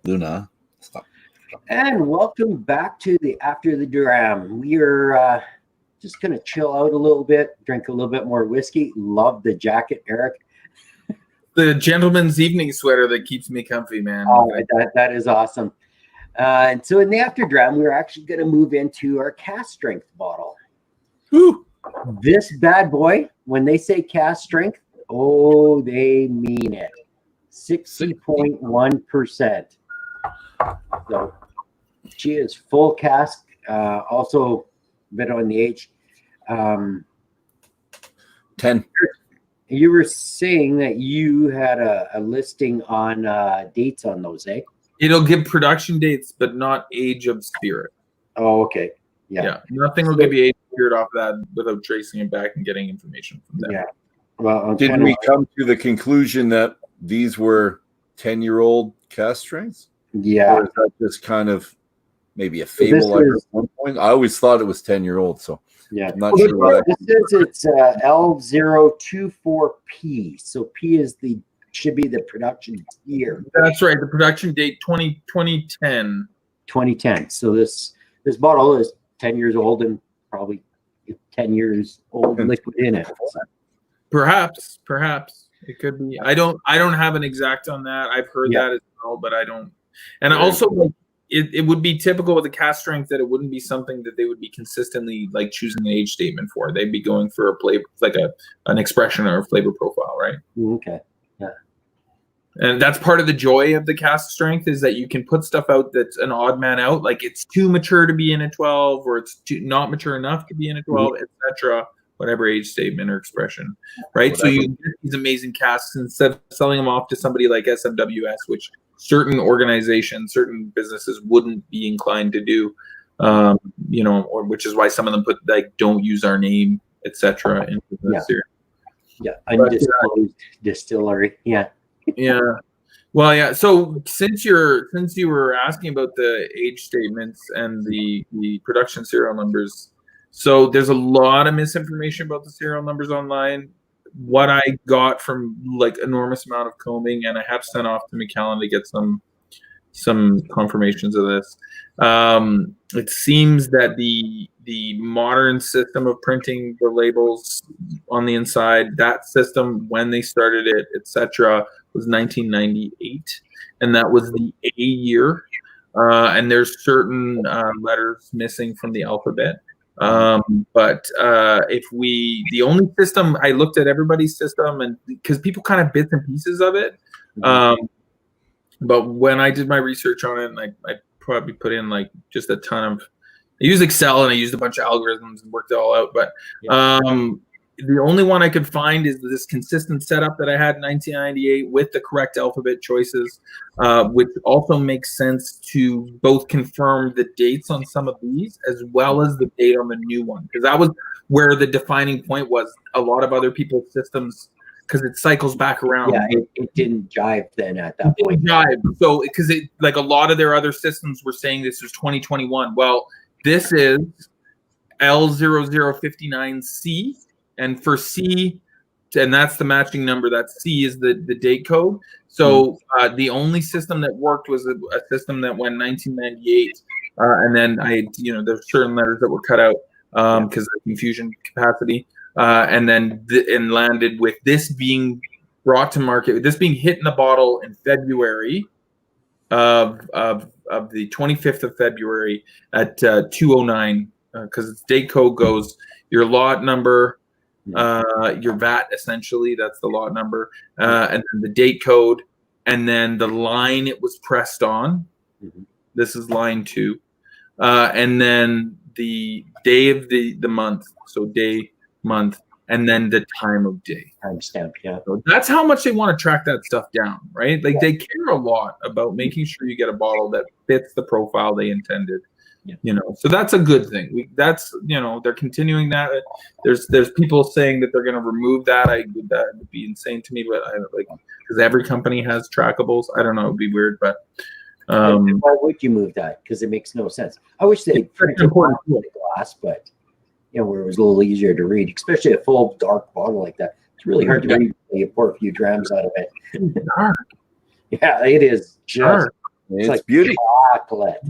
Luna. Stop. And welcome back to the After the Dram. We are just going to chill out a little bit, drink a little bit more whiskey. Love the jacket, Eric. The gentleman's evening sweater that keeps me comfy, man. Oh, that is awesome. And so in the After Dram, we're actually going to move into our cask strength bottle. Woo. This bad boy, when they say cask strength, oh, they mean it. 60.1%. So she is full cask, also a bit on the age. 10. You were saying that you had a listing on dates on those, eh? It'll give production dates, but not age of spirit. Oh, okay. Yeah. Nothing will give you age of spirit off that without tracing it back and getting information from them. Yeah. Well, didn't we come to the conclusion that these were 10-year-old cask strengths? Yeah. Or is that just kind of maybe a fable at one point? I always thought it was 10-year-old, so yeah. I'm not sure what this is it's L024P. So P is should be the production year. That's right. The production date 2010. 2010. So this bottle is 10 years old and probably 10 years old liquid in it. Perhaps it could be. I don't have an exact on that. I've heard that as well, but I don't. And also, like, it would be typical with the cask strength that it wouldn't be something that they would be consistently like choosing an age statement for. They'd be going for a flavor, like an expression or a flavor profile, right? Okay. Yeah. And that's part of the joy of the cask strength is that you can put stuff out that's an odd man out, like it's too mature to be in a 12, or it's not mature enough to be in a 12, etc. Whatever age statement or expression, right? Whatever. So you get these amazing casks instead of selling them off to somebody like SMWS, which certain organizations, certain businesses wouldn't be inclined to do, or which is why some of them put like don't use our name, etc. into this here. Yeah, undisclosed distillery. Yeah. Yeah. Well, yeah. So since you were asking about the age statements and the production serial numbers, so there's a lot of misinformation about the serial numbers online. What I got from like enormous amount of combing, and I have sent off to Macallan to get some confirmations of this. It seems that the modern system of printing the labels on the inside, that system when they started it, etc., was 1998, and that was the A year. And there's certain letters missing from the alphabet. But the only system, I looked at everybody's system, and because people kind of bits and pieces of it. But when I did my research on it, and I probably put in like just a ton of, I used Excel and I used a bunch of algorithms and worked it all out. But the only one I could find is this consistent setup that I had in 1998 with the correct alphabet choices, which also makes sense to both confirm the dates on some of these as well as the date on the new one. Because that was where the defining point was. A lot of other people's systems, because it cycles back around. Yeah, it didn't jive then at that point. It didn't jive. So, because like a lot of their other systems were saying this was 2021. Well, this is L0059C. And for C, and that's the matching number, that C is the date code. So the only system that worked was a system that went 1998. And then there's certain letters that were cut out because of confusion capacity. And then and landed with this being brought to market, this being hit in the bottle in February of the 25th of February at 2:09, because its date code goes your lot number, your VAT, essentially, that's the lot number, and then the date code, and then the line it was pressed on. This is line 2, and then the day of the month, so day, month, and then the time of day. Timestamp, yeah. So that's how much they want to track that stuff down, right? Like they care a lot about making sure you get a bottle that fits the profile they intended. So that's a good thing. They're continuing that. There's people saying that they're going to remove that. That would be insane to me, but I don't like, because every company has trackables. I don't know. It'd be weird, but why would you move that? Because it makes no sense. I wish they printed the glass, but where it was a little easier to read, especially a full dark bottle like that. It's really hard to read when you pour a few drams out of it. Dark. Yeah, it is. Dark. It's like beauty. chocolate.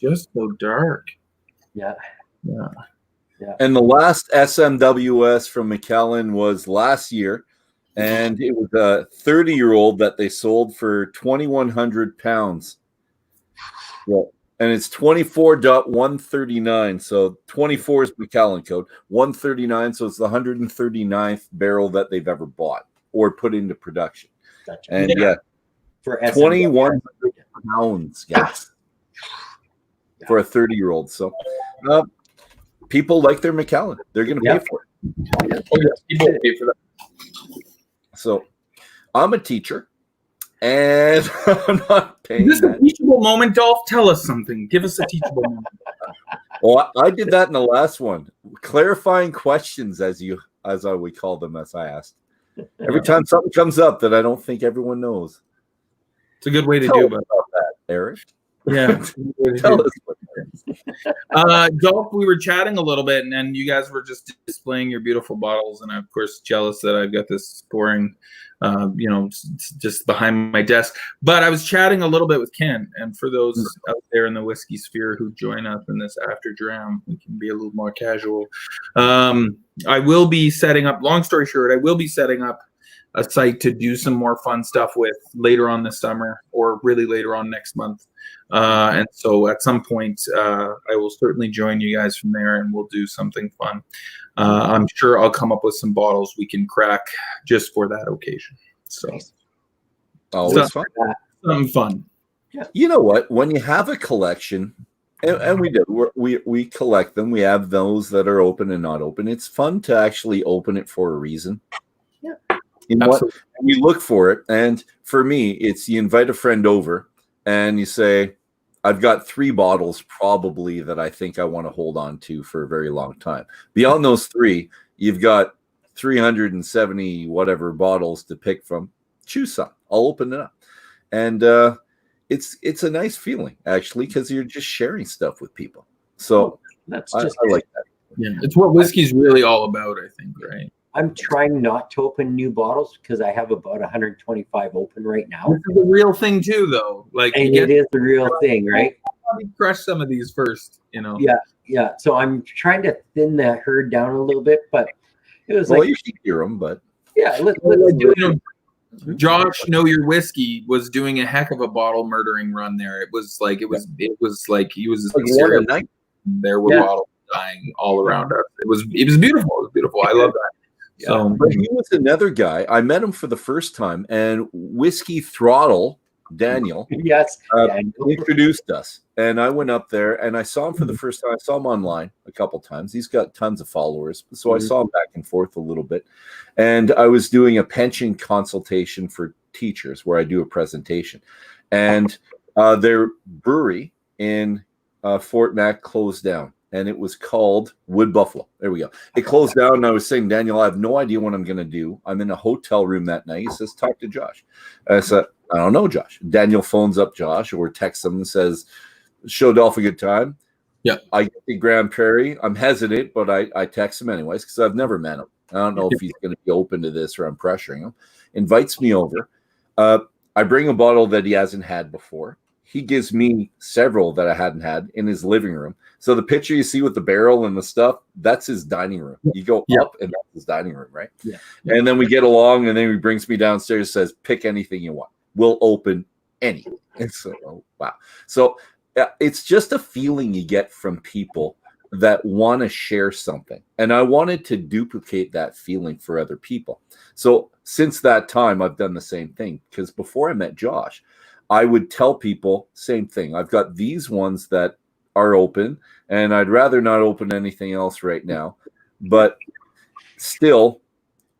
Just so dark. Yeah. Yeah. And the last SMWS from Macallan was last year, and it was a 30-year-old that they sold for 2,100 pounds. Yeah. And it's 24.139. So 24 is Macallan code, 139. So it's the 139th barrel that they've ever bought or put into production. Gotcha. And yeah, For 2,100 pounds, guys, for a 30-year-old. So people like their Macallan. They're going to pay for it. Oh, yes, people pay for that. So I'm a teacher, and I'm not paying Is this that. a teachable moment, Dolph? Tell us something. Give us a teachable moment. Well, I did that in the last one. Clarifying questions, as I would call them, as I asked. Every time something comes up that I don't think everyone knows. It's a good way to Tell do us it. about that, Eric. Yeah. Tell us what Dolph, we were chatting a little bit, and you guys were just displaying your beautiful bottles, and I'm of course jealous that I've got this scoring, just behind my desk. But I was chatting a little bit with Ken, and for those out there in the whiskey sphere who join us in this after dram, we can be a little more casual. I will be setting up. Long story short, I will be setting up a site to do some more fun stuff with later on this summer, or really later on next month. And so at some point, I will certainly join you guys from there, and we'll do something fun. I'm sure I'll come up with some bottles we can crack just for that occasion. So always fun. Something fun. Yeah. You know what? When you have a collection, and we do, we collect them. We have those that are open and not open. It's fun to actually open it for a reason. Yeah. You know what? You look for it, and for me, it's you invite a friend over, and you say, I've got 3 bottles probably that I think I want to hold on to for a very long time. Beyond those 3, you've got 370 whatever bottles to pick from. Choose some. I'll open it up. And it's a nice feeling, actually, because you're just sharing stuff with people. So that's I just like that. Yeah, it's what whiskey's really all about, I think, right? I'm trying not to open new bottles because I have about 125 open right now. This is a real thing too, though. Like, And it is the real thing, right? Crush some of these first, you know. Yeah. So I'm trying to thin that herd down a little bit, but it was Well, you should hear them, but yeah, let's do it. Josh, Know Your Whiskey was doing a heck of a bottle murdering run there. It was like he was like one a night. There were bottles dying all around us. It was beautiful. It was beautiful. I love that. Yeah. So, but he was another guy. I met him for the first time, and Whiskey Throttle Daniel, introduced us. And I went up there, and I saw him for the first time. I saw him online a couple times. He's got tons of followers, so I saw him back and forth a little bit. And I was doing a pension consultation for teachers, where I do a presentation, and their brewery in Fort Mac closed down. And it was called Wood Buffalo. There we go. It closed down, and I was saying, Daniel, I have no idea what I'm going to do. I'm in a hotel room that night. He says, talk to Josh. I said, I don't know, Josh. Daniel phones up Josh or texts him and says, show Dolph a good time. Yeah. I get to Grand Prairie. I'm hesitant, but I text him anyways because I've never met him. I don't know if he's going to be open to this or I'm pressuring him. Invites me over. I bring a bottle that he hasn't had before. He gives me several that I hadn't had in his living room. So the picture you see with the barrel and the stuff, that's his dining room. You go up and that's his dining room, right? Yeah. And then we get along, and then he brings me downstairs, says, pick anything you want. We'll open anything. And so, wow. So it's just a feeling you get from people that want to share something. And I wanted to duplicate that feeling for other people. So since that time, I've done the same thing, because before I met Josh, I would tell people same thing. I've got these ones that are open, and I'd rather not open anything else right now. But still,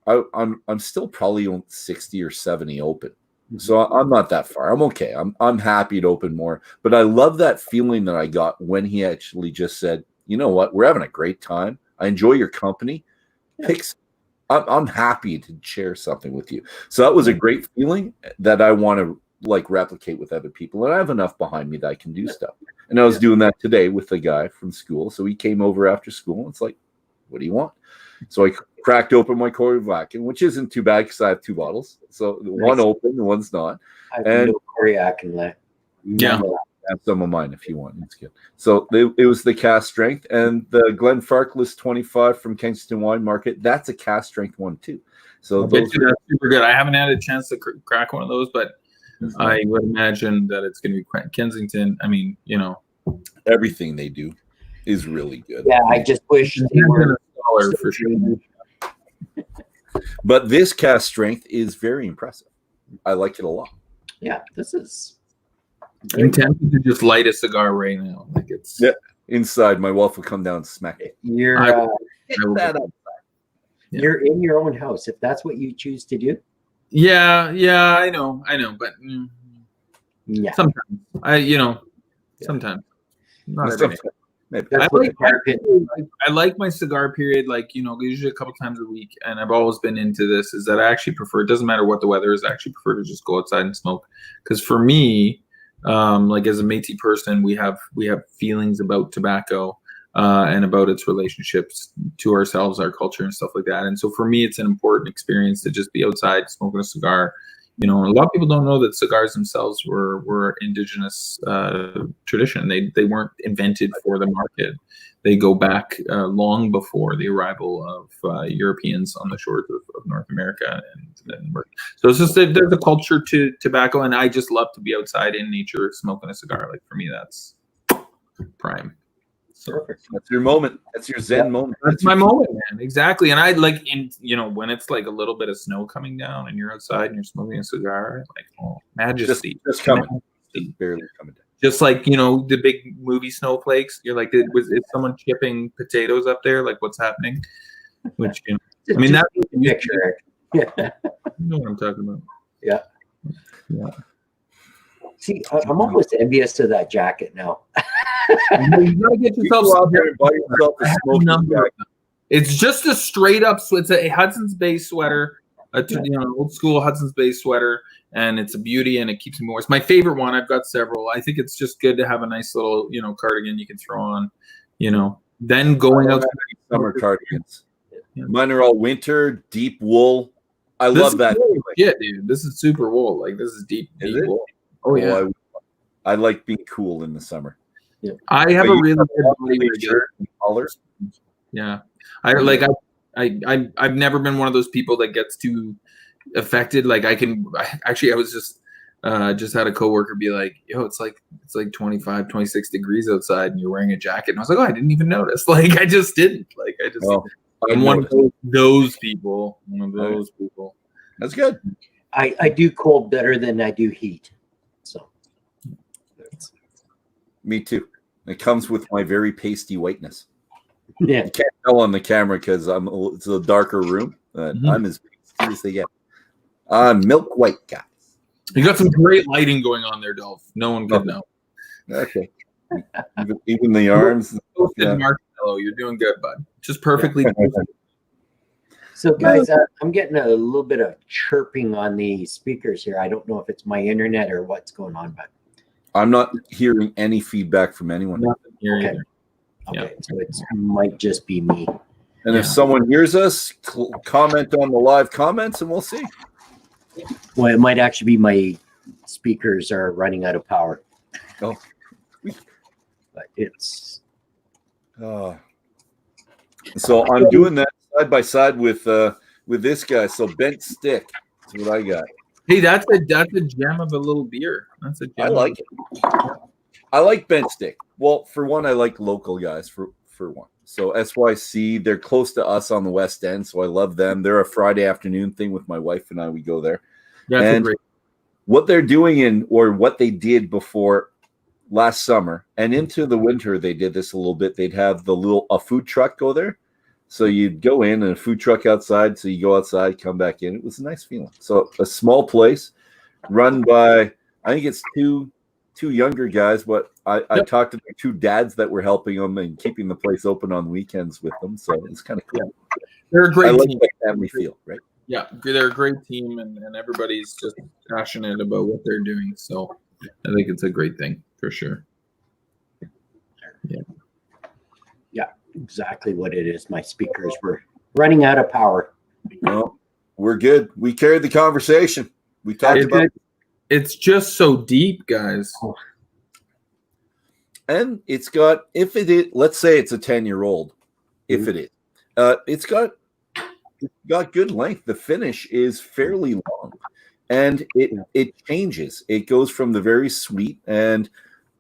I'm still probably on 60 or 70 open. So I'm not that far. I'm okay. I'm happy to open more. But I love that feeling that I got when he actually just said, you know what, we're having a great time. I enjoy your company. I'm happy to share something with you. So that was a great feeling that I want to replicate with other people. And I have enough behind me that I can do stuff. And I was doing that today with a guy from school. So he came over after school. And it's like, what do you want? So I cracked open my Koryak, which isn't too bad because I have 2 bottles. So one open, the one's not. I have And no Koryak and that. Yeah. have some of mine if you want. It's good. So it was the Cask Strength, and the Glenfarclas 25 from Kingston Wine Market. That's a Cask Strength one too. So that's super good. I haven't had a chance to crack one of those, but I would imagine that it's going to be Kensington. I mean, you know, everything they do is really good. Yeah, I just wish they were $1 for sure. But this Cask Strength is very impressive. I like it a lot. Yeah, this is. I'm tempted to just light a cigar right now. Like it's inside. My wife will come down and smack it. You're that up. You're in your own house if that's what you choose to do. Yeah, I know, but yeah, sometimes sometimes not every day. I like my cigar period, like, you know, usually a couple times a week, and I've always been into this, is that I actually prefer, it doesn't matter what the weather is, I actually prefer to just go outside and smoke. Because for me, like as a Métis person, we have feelings about tobacco and about its relationships to ourselves, our culture and stuff like that. And so for me, it's an important experience to just be outside smoking a cigar. You know, a lot of people don't know that cigars themselves were indigenous tradition. They weren't invented for the market. They go back long before the arrival of Europeans on the shores of North America. So it's just there's a culture to tobacco, and I just love to be outside in nature smoking a cigar. Like for me, that's prime. So perfect. That's your moment. That's your Zen moment. That's my moment, man. Exactly. And I like when it's like a little bit of snow coming down and you're outside and you're smoking a cigar, like, oh, majesty. Just coming. Just barely coming down. Just like, you know, the big movie snowflakes. You're like, is someone chipping potatoes up there? Like, what's happening? Which, you know, I mean, that's a picture. Yeah. You know what I'm talking about. Yeah. Yeah. See, I'm almost envious of that jacket now. You gotta get yourself out there and buy yourself a smoking jacket. It's just a straight up. It's a Hudson's Bay sweater, old school Hudson's Bay sweater, and it's a beauty and it keeps me moist. My favorite one. I've got several. I think it's just good to have a nice little, cardigan you can throw on. Then going out summer cardigans. Yeah. Mine are all winter, deep wool. I love that. Yeah, dude. This is super wool. Like this is deep wool. Oh yeah. I like being cool in the summer. Yeah. I have a really good shirt and colors. Yeah. I've never been one of those people that gets too affected. Like I was just had a coworker be like, yo, it's like 25, 26 degrees outside and you're wearing a jacket. And I was like, oh, I didn't even notice. Like I just didn't. Like I'm one of those people. One of those people. That's good. I do cold better than I do heat. So me too. It comes with my very pasty whiteness. Yeah, you can't tell on the camera because it's a darker room. I'm as pasty as they get. I'm milk white, guys. You got some great lighting going on there, Dolph. No one could know. Okay. even the arms. Marshmallow, you're doing good, bud. Just perfectly. So, guys, I'm getting a little bit of chirping on the speakers here. I don't know if it's my internet or what's going on, but I'm not hearing any feedback from anyone. Okay. So it might just be me. And if someone hears us, comment on the live comments, and we'll see. Well, it might actually be my speakers are running out of power. Oh, but it's. So I'm doing that side by side with this guy. So bent stick. That's what I got. Hey, that's a gem of a little beer. That's a gem. I like it. I like bent stick. Well, for one, I like local guys for one. So SYC, they're close to us on the West End, so I love them. They're a Friday afternoon thing with my wife and I. We go there. That's great. What they're doing what they did before last summer and into the winter, they did this a little bit. They'd have a food truck go there. So you'd go in and a food truck outside. So you go outside, come back in. It was a nice feeling. So a small place run by, I think it's two younger guys, but I talked to the 2 dads that were helping them and keeping the place open on weekends with them. So it's kind of cool. Yeah. They're a great team. Like family feel, right? Yeah, they're a great team, and everybody's just passionate about what they're doing. So I think it's a great thing for sure. Yeah, exactly what it is. My speakers were running out of power. No, we're good. We carried the conversation. We talked about it. It's just so deep, guys. And it's got, if it is, let's say it's a 10-year-old, if it is, it's got good length. The finish is fairly long, and it changes. It goes from the very sweet, and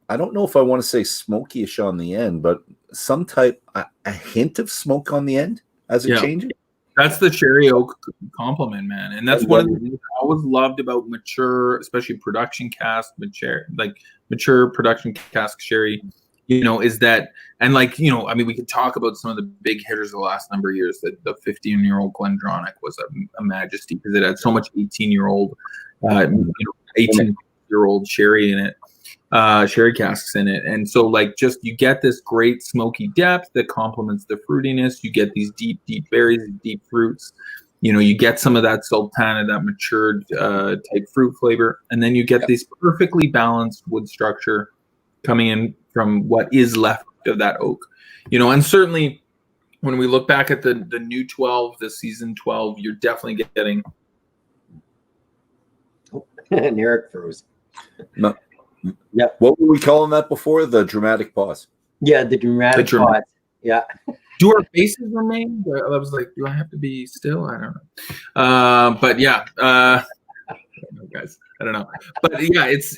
I don't know if I want to say smoky-ish on the end, but some type, a hint of smoke on the end as it changes. That's the sherry oak compliment, man. And that's one of the things I always loved about mature, especially production cask, mature production cask sherry, is that, and like, I mean, we could talk about some of the big hitters of the last number of years. That the 15-year-old Glendronach was a majesty because it had so much 18-year-old, 18-year-old sherry in it. Sherry casks in it, and so like just you get this great smoky depth that complements the fruitiness. You get these deep berries, deep fruits. You get some of that sultana, that matured type fruit flavor, and then you get this perfectly balanced wood structure coming in from what is left of that oak. And certainly when we look back at the new 12, the season 12, you're definitely getting. And Eric froze. No. Yeah. What were we calling that before? The dramatic pause. Yeah, the dramatic pause. Yeah. Do our faces remain? I was like, do I have to be still? I don't know. But yeah, I don't know, guys. I don't know. But yeah, it's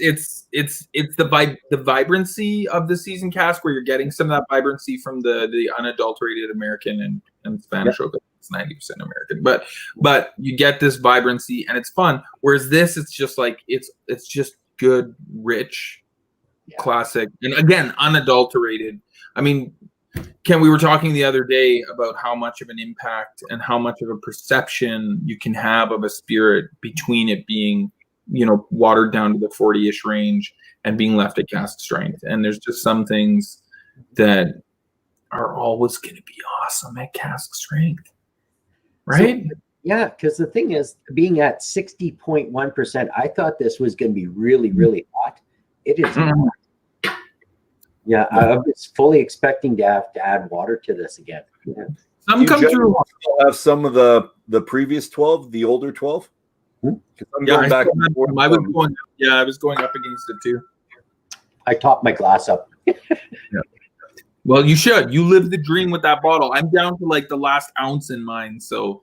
the vibrancy of the season cask where you're getting some of that vibrancy from the unadulterated American and Spanish oak. It's 90% American, but you get this vibrancy and it's fun. Whereas this, it's just like it's just good, rich, classic, and again, unadulterated. I mean, Ken, we were talking the other day about how much of an impact and how much of a perception you can have of a spirit between it being, watered down to the 40-ish range and being left at cask strength. And there's just some things that are always going to be awesome at cask strength, right? So, yeah, because the thing is, being at 60.1%, I thought this was going to be really, really hot. It is not. Yeah, I was fully expecting to have to add water to this again. Yeah. Some come through. Still have some of the previous 12, the older 12. I'm going back. I was going up against it too. I topped my glass up. Yeah. Well, you should. You live the dream with that bottle. I'm down to like the last ounce in mine, so.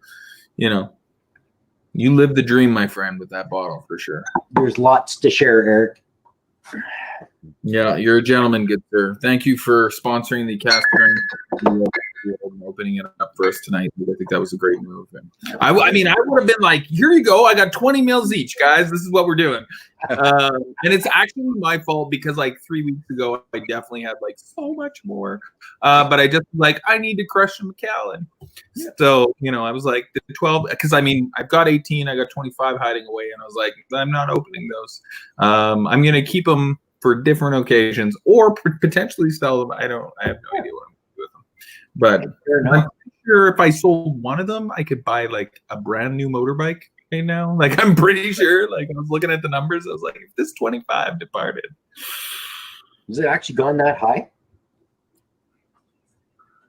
You live the dream, my friend, with that bottle for sure. There's lots to share, Eric. Yeah, you're a gentleman, good sir. Thank you for sponsoring the cask strength and opening it up for us tonight. I think that was a great move. And I mean, I would have been like, here you go. I got 20 mils each, guys. This is what we're doing. And it's actually my fault because like 3 weeks ago, I definitely had like so much more. But I just like, I need to crush a Macallan. Yeah. So, I was like the 12, because I mean, I've got 18, I got 25 hiding away. And I was like, I'm not opening those. I'm going to keep them for different occasions or potentially sell them. I have no idea what I'm going to do with them. But I'm sure if I sold one of them, I could buy like a brand new motorbike right now. Like I'm pretty sure, like I was looking at the numbers. I was like, if this 25 departed. Has it actually gone that high?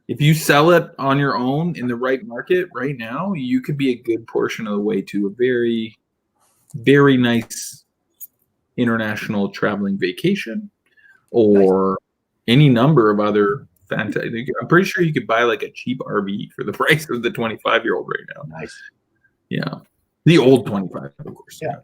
If you sell it on your own in the right market right now, you could be a good portion of the way to a very, very nice international traveling vacation or any number of other fantastic. I'm pretty sure you could buy like a cheap RV for the price of the 25-year-old right now. Nice. Yeah. The old 25, of course. Yeah.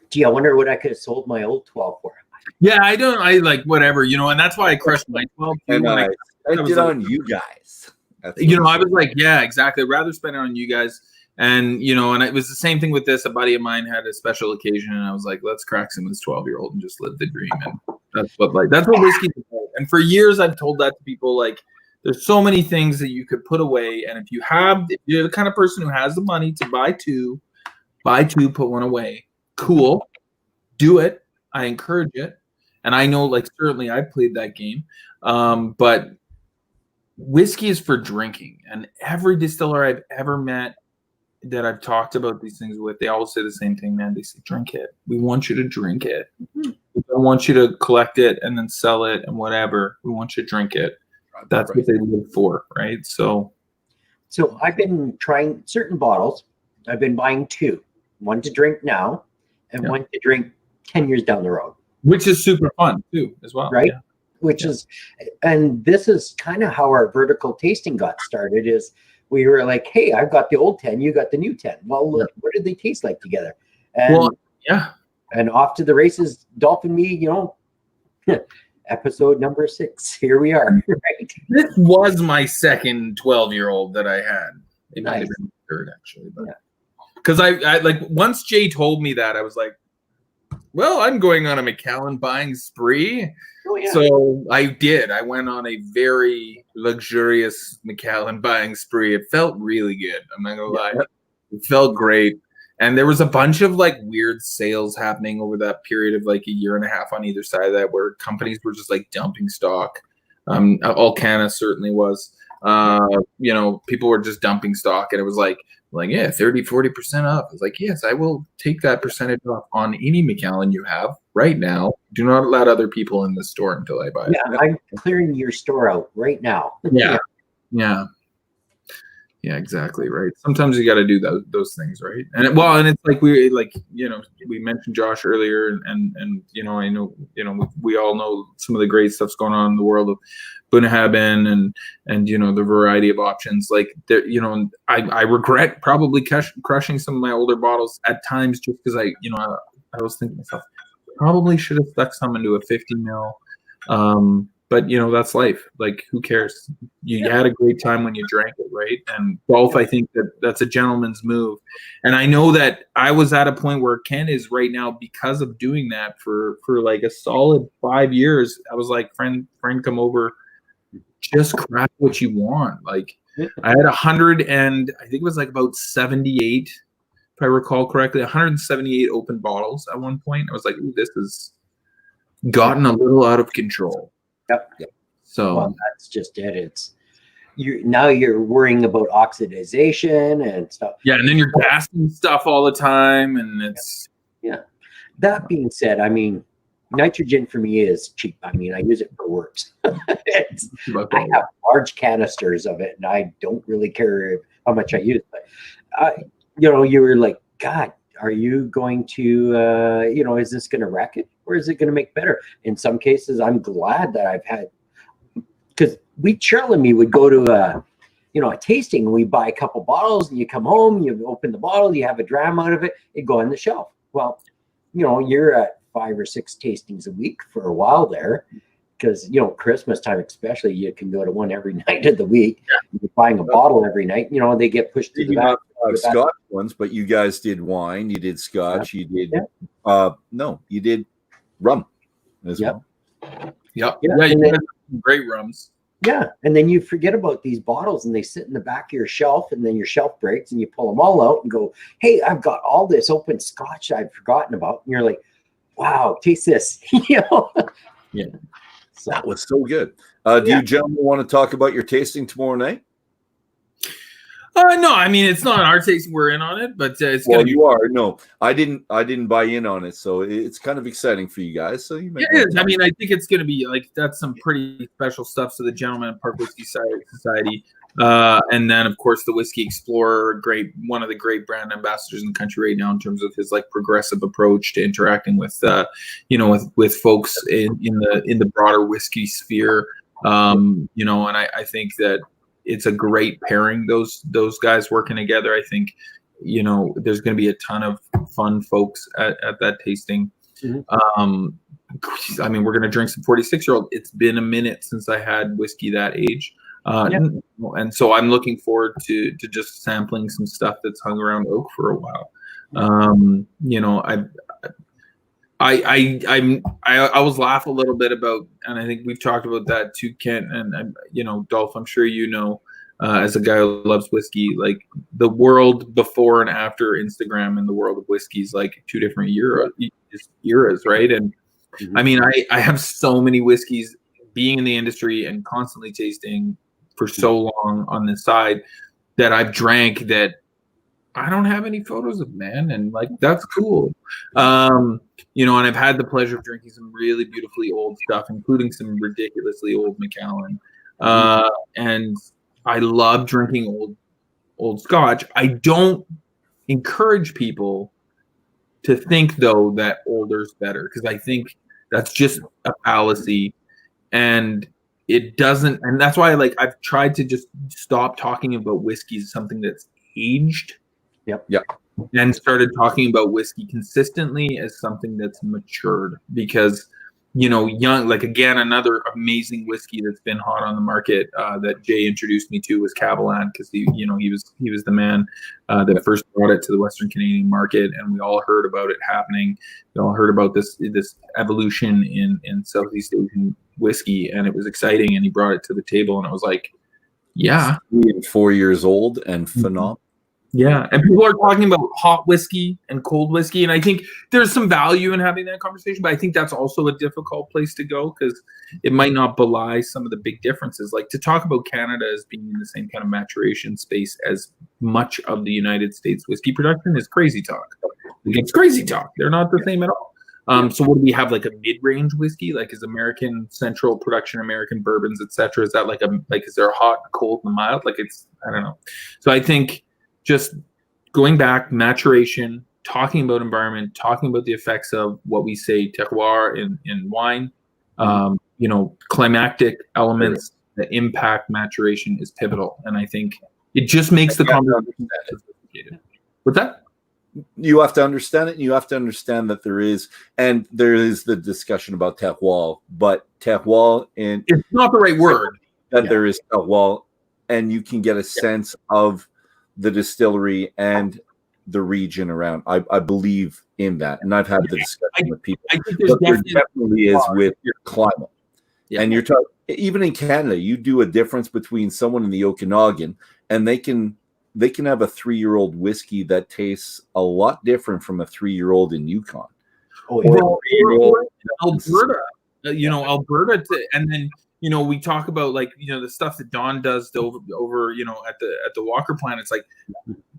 Gee, I wonder what I could have sold my old 12 for. Yeah, I like whatever, and that's why I crushed my 12. And I spent it on you guys. I was like, yeah, exactly. I'd rather spend it on you guys. And, and it was the same thing with this. A buddy of mine had a special occasion, and I was like, let's crack some of this 12-year-old and just live the dream. And that's what whiskey is about. And for years, I've told that to people, like, there's so many things that you could put away. And if you're the kind of person who has the money to buy two, put one away. Cool. Do it. I encourage it. And I know, like, certainly I've played that game. But whiskey is for drinking. And every distiller I've ever met that I've talked about these things with, they always say the same thing, man. They say, drink it. We want you to drink it. Mm-hmm. We don't want you to collect it and then sell it and whatever. We want you to drink it. That's what they live for, right? So So I've been trying certain bottles. I've been buying two, one to drink now and one to drink 10 years down the road. Which is super fun too, as well. Right. Yeah. Which is, and this is kind of how our vertical tasting got started is we were like, hey, I've got the old 10, you got the new 10. Well, look, what did they taste like together? And, and off to the races, Dolphin me, you know, episode number 6. Here we are. Right. This was my second 12-year-old that I had. It might have been third, actually. Because I like, once Jay told me that, I was like, well, I'm going on a Macallan buying spree. Oh, yeah. So I did. I went on a very luxurious Macallan buying spree. It felt really good. I'm not gonna lie. It felt great. And there was a bunch of like weird sales happening over that period of like a year and a half on either side of that, where companies were just like dumping stock. Alcana certainly was. You know, people were just dumping stock, and it was like, 30-40% off. I was like, yes, I will take that percentage off on any Macallan you have right now. Do not let other people in the store until I buy it. Yeah, I'm clearing your store out right now. Yeah, exactly. Right. Sometimes you got to do those things, right? And it's like we mentioned Josh earlier, and you know, I know, you know, we all know some of the great stuff's going on in the world of Bunnahabhain and you know, the variety of options. Like there, you know, I regret probably crushing some of my older bottles at times, just because I was thinking to myself, probably should have stuck some into a 50 ml. But you know, that's life. Like, who cares? You had a great time when you drank it, right? And golf, I think that's a gentleman's move. And I know that I was at a point where Ken is right now because of doing that for like a solid 5 years. I was like, friend, come over, just crack what you want. Like, I had 100 and I think it was like about 78, if I recall correctly, 178 open bottles at one point. I was like, ooh, this has gotten a little out of control. Yep. So that's just it. It's you're worrying about oxidization and stuff. Yeah, and then you're gassing stuff all the time, and it's That being said, I mean, nitrogen for me is cheap. I mean, I use it for works. I have large canisters of it, and I don't really care how much I use. But you know, you were like, God, are you going to, you know, is this going to wreck it or is it going to make better? In some cases, I'm glad that I've had, because Cheryl and me would go to a tasting, and we buy a couple bottles, and you come home, you open the bottle, you have a dram out of it, it go on the shelf. Well, you know, you're at 5 or 6 tastings a week for a while there, because, you know, Christmas time especially, you can go to one every night of the week. You're buying a bottle every night, you know, they get pushed to the back. Scotch ones, but you guys did wine, you did Scotch, you did you did rum as well. You had great rums. Yeah, and then you forget about these bottles, and they sit in the back of your shelf, and then your shelf breaks, and you pull them all out and go, hey, I've got all this open Scotch I'd forgotten about. And you're like, wow, taste this. You know? Yeah. So that was so good. Do you gentlemen want to talk about your tasting tomorrow night? No, I mean, it's not our tasting. We're in on it, but it's well, you are. No, I didn't buy in on it, so it's kind of exciting for you guys. So you. It is. I mean, I think it's going to be like, that's some pretty special stuff to the Gentleman Park Whiskey Society, and then of course the Whiskey Explorer, one of the great brand ambassadors in the country right now in terms of his like progressive approach to interacting with with folks in the broader whiskey sphere. You know, and I think that it's a great pairing, those guys working together. I think, you know, there's going to be a ton of fun folks at that tasting. Mm-hmm. I mean, we're going to drink some 46-year-old. It's been a minute since I had whiskey that age. And so I'm looking forward to just sampling some stuff that's hung around oak for a while. You know, I always laugh a little bit about, and I think we've talked about that too, Kent, and you know, Dolph, I'm sure you know, as a guy who loves whiskey, like the world before and after Instagram and the world of whiskey is like 2 different eras, right? And I mean, I have so many whiskeys being in the industry and constantly tasting for so long on this side that I've drank that I don't have any photos of, man, and like that's cool. You know, and I've had the pleasure of drinking some really beautifully old stuff, including some ridiculously old Macallan. And I love drinking old Scotch. I don't encourage people to think, though, that older's better, because I think that's just a fallacy, and it doesn't. And that's why, like, I've tried to just stop talking about whiskey as something that's aged. Yep. And started talking about whiskey consistently as something that's matured, because, young, like, again, another amazing whiskey that's been hot on the market that Jay introduced me to was Macallan, because he was the man that first brought it to the Western Canadian market, and we all heard about it happening. We all heard about this evolution in Southeast Asian whiskey, and it was exciting. And he brought it to the table, and I was like, yeah, 3 and 4 years old and phenomenal. Yeah, and people are talking about hot whiskey and cold whiskey, and I think there's some value in having that conversation, but I think that's also a difficult place to go, because it might not belie some of the big differences. Like, to talk about Canada as being in the same kind of maturation space as much of the United States whiskey production is crazy talk. It's crazy talk. They're not the same at all. So what do we have, like a mid-range whiskey? Like, is American Central production, American bourbons, etc.? Is that like is there a hot, cold, and mild? Like, I don't know. So I think just going back, maturation, talking about environment, talking about the effects of what we say terroir in wine, climactic elements that impact maturation is pivotal. And I think it just makes the conversation sophisticated. What's that? You have to understand it, and you have to understand that there is the discussion about terroir, but terroir, and it's not the right word. There is terroir, and you can get a sense of the distillery and the region around. I believe in that, and I've had the discussion with people. I think there definitely is with your climate, and you're talking even in Canada. You do a difference between someone in the Okanagan, and they can have a 3-year-old whiskey that tastes a lot different from a 3-year-old in Yukon. Alberta, Alberta, and then we talk about, like, the stuff that Don does over at the Walker plant. It's like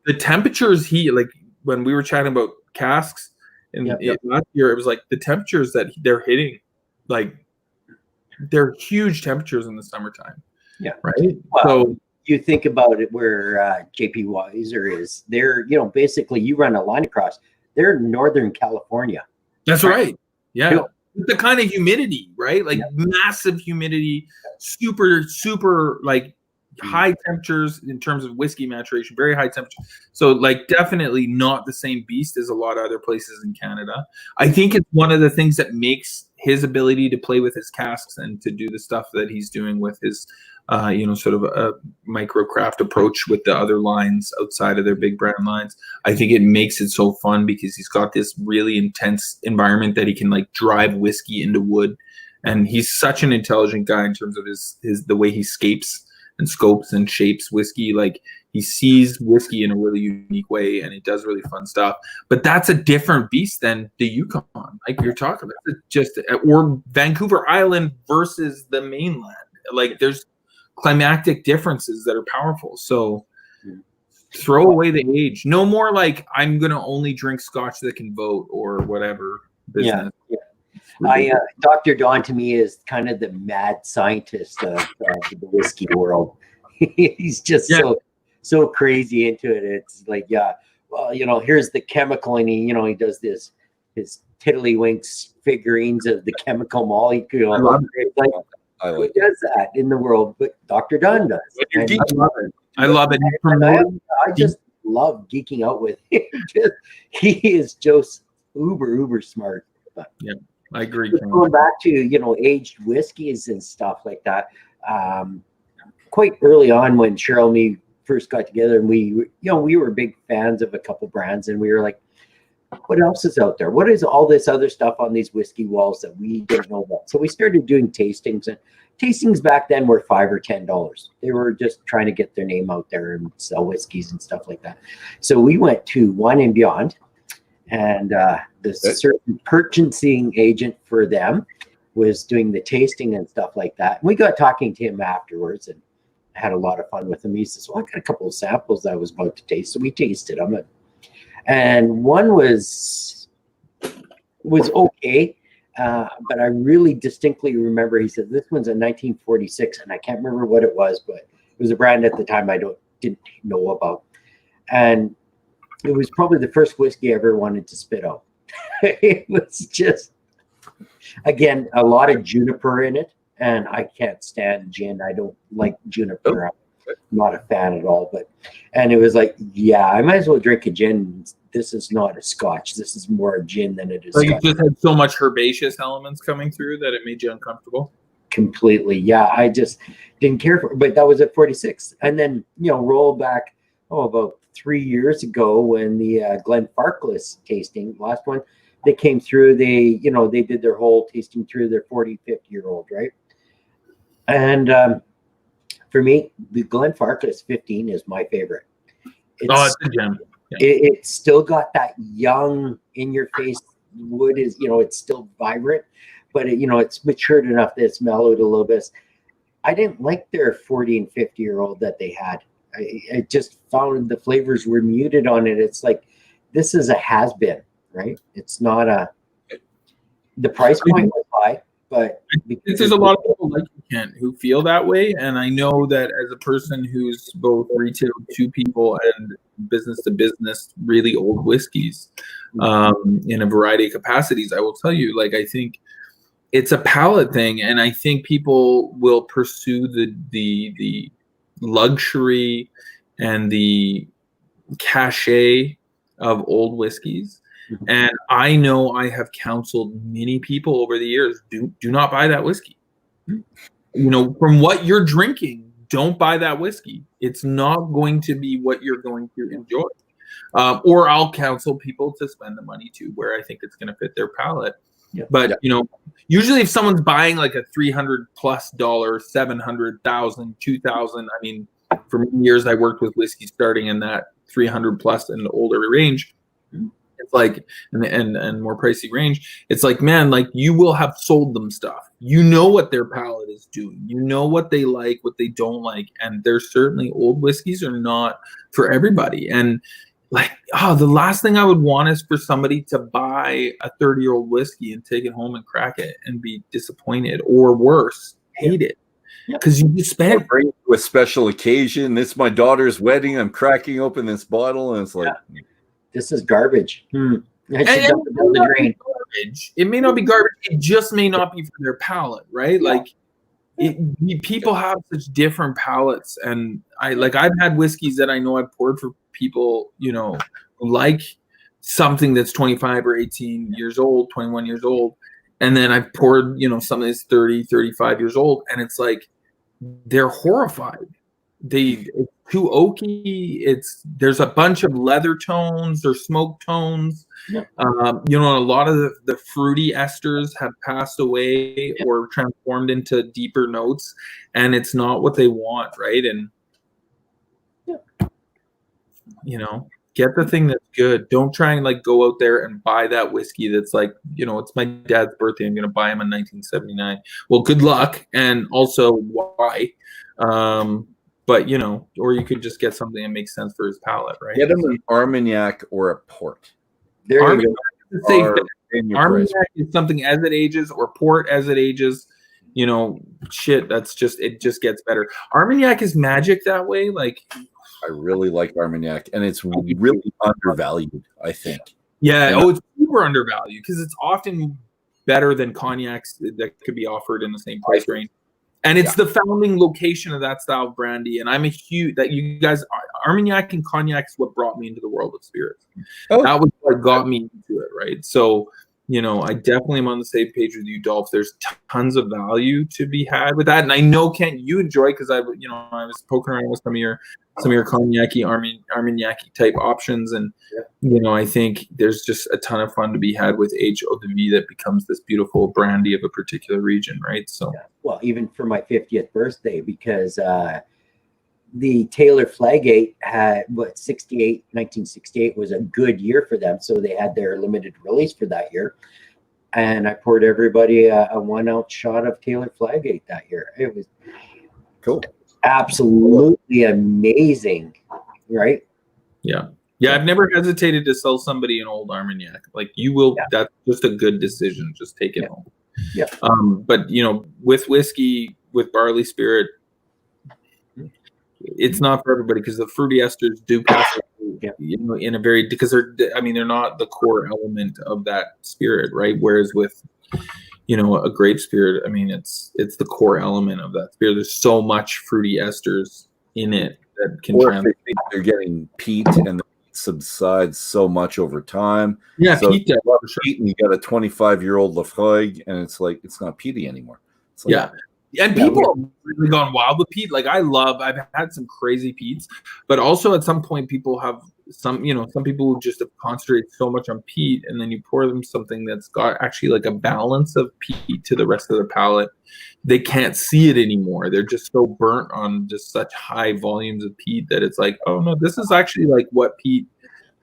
the temperatures like when we were chatting about casks last year, it was like the temperatures that they're hitting, like, they're huge temperatures in the summertime. Yeah. Right. Well, so you think about it where JP Weiser is. They're, basically you run a line across. They're in Northern California. That's right. Yeah. The kind of humidity, right? Like massive humidity, super, super, like, high temperatures in terms of whiskey maturation, very high temperature. So, like, definitely not the same beast as a lot of other places in Canada. I think it's one of the things that makes his ability to play with his casks and to do the stuff that he's doing with his, sort of a micro craft approach with the other lines outside of their big brand lines. I think it makes it so fun because he's got this really intense environment that he can, like, drive whiskey into wood. And he's such an intelligent guy in terms of the way he scapes and scopes and shapes whiskey. Like, he sees whiskey in a really unique way, and it does really fun stuff. But that's a different beast than the Yukon, like you're talking about, or Vancouver Island versus the mainland. Like, there's climactic differences that are powerful. So throw away the age. No more like, I'm gonna only drink scotch that can vote or whatever business. Dr. Don to me is kind of the mad scientist of the whiskey world. He's just so crazy into it. It's like, here's the chemical, and he does his tiddlywinks figurines of the chemical molecule. Who does that in the world? But Dr. Don does. I love it. I just love geeking out with him. He is just uber smart. But I agree. Going back to aged whiskeys and stuff like that. Quite early on, when Cheryl and me first got together, and we were big fans of a couple brands, and we were like, what else is out there? What is all this other stuff on these whiskey walls that we didn't know about? So we started doing tastings, and tastings back then were $5 or $10. They were just trying to get their name out there and sell whiskeys and stuff like that. So we went to Wine and Beyond, and the certain purchasing agent for them was doing the tasting and stuff like that. And we got talking to him afterwards and had a lot of fun with him. He says, well, I got a couple of samples I was about to taste. So we tasted them. And one was okay, but I really distinctly remember he said, this one's a 1946, and I can't remember what it was, but it was a brand at the time I didn't know about. And it was probably the first whiskey I ever wanted to spit out. It was just, again, a lot of juniper in it, and I can't stand gin. I don't like juniper. I'm not a fan at all. And it was like, yeah, I might as well drink a gin. This is not a scotch. This is more a gin than it is. Like scotch. it just had so much herbaceous elements coming through that it made you uncomfortable. Completely, yeah. I just didn't care for it. But that was at 46, and then roll back about 3 years ago when the Glenfarclas tasting, last one, they came through. They did their whole tasting through their 40, 50-year-old, right? And for me, the Glenfarclas 15 is my favorite. It's a gem. Yeah. It's still got that young, in-your-face wood. Is it's still vibrant, but it's matured enough that it's mellowed a little bit. I didn't like their 40 and 50-year-old that they had. I just found the flavors were muted on it. It's like, this is a has-been, right? It's not the price point was high, but there's a lot of people like you, Kent, who feel that way. And I know that as a person who's both retail to people and business to business, really old whiskeys in a variety of capacities, I will tell you, like, I think it's a palate thing. And I think people will pursue the luxury and the cachet of old whiskeys. Mm-hmm. And I know I have counseled many people over the years, do not buy that whiskey. Mm-hmm. From what you're drinking, don't buy that whiskey. It's not going to be what you're going to enjoy. Or I'll counsel people to spend the money to where I think it's going to fit their palate. Yeah. But usually if someone's buying like a $300+ $700,000, $2,000, I mean, for many years I worked with whiskey starting in that $300+ and older range. It's like, and more pricey range. It's like, man, like, you will have sold them stuff. You know what their palate is doing. You know what they like, what they don't like, and there's certainly old whiskeys are not for everybody. And like, the last thing I would want is for somebody to buy a 30-year-old whiskey and take it home and crack it and be disappointed, or worse, hate it. Because you just spent bring it to a special occasion. It's my daughter's wedding. I'm cracking open this bottle, and it's like, this is garbage. It may not be garbage. It just may not be for their palate, right? Yeah. Like, people have such different palates, and I've had whiskeys that I know I've poured for people, who like something that's 25 or 18 years old, 21 years old, and then I've poured, something that's 30, 35 years old, and it's like they're horrified. It's too oaky. There's a bunch of leather tones or smoke tones. Yeah. A lot of the fruity esters have passed away or transformed into deeper notes, and it's not what they want, right? And get the thing that's good. Don't try and go out there and buy that whiskey that's like, it's my dad's birthday, I'm going to buy him in 1979. Well, good luck. And also, why? But, or you could just get something that makes sense for his palate, right? Get him an Armagnac or a port. Armagnac is something as it ages, or port as it ages. It just gets better. Armagnac is magic that way. Like, I really like Armagnac, and it's really undervalued, I think. Yeah. It's super undervalued because it's often better than cognacs that could be offered in the same price range. And it's the founding location of that style of brandy. And I'm a huge, Armagnac and cognac is what brought me into the world of spirits. Oh. That was what got me into it, right? So, I definitely am on the same page with you, Dolph. There's tons of value to be had with that. And I know, Kent, you enjoy, because I was poking around with some of your cognac-y, Armagnac type options. And, I think there's just a ton of fun to be had with Age Eau de Vie that becomes this beautiful brandy of a particular region, right? So, well, even for my 50th birthday, because the Taylor Flagate had 1968 was a good year for them. So they had their limited release for that year. And I poured everybody a 1 ounce shot of Taylor Flagate that year. It was cool. Absolutely amazing. Right. Yeah. Yeah. I've never hesitated to sell somebody an old Armagnac. Like, you will, that's just a good decision. Just take it home. Yeah. But with whiskey, with barley spirit, it's not for everybody, because the fruity esters do pass away, Yeah. you know, in a very, because they're not the core element of that spirit, right? Whereas with, you know, a grape spirit, I mean, it's the core element of that spirit. There's so much fruity esters in it that can Or if they think they're getting peat and the peat subsides so much over time. Yeah, so peat, you love for sure. peat and you got a 25-year-old Lafroig, and it's like it's not peaty anymore. It's like, Yeah. And people have really gone wild with peat. Like I've had some crazy peats, but also at some point people have some people who just have concentrated so much on peat, and then you pour them something that's got actually like a balance of peat to the rest of the palate. They can't see it anymore. They're just so burnt on just such high volumes of peat that it's like, oh no, this is actually like what peat.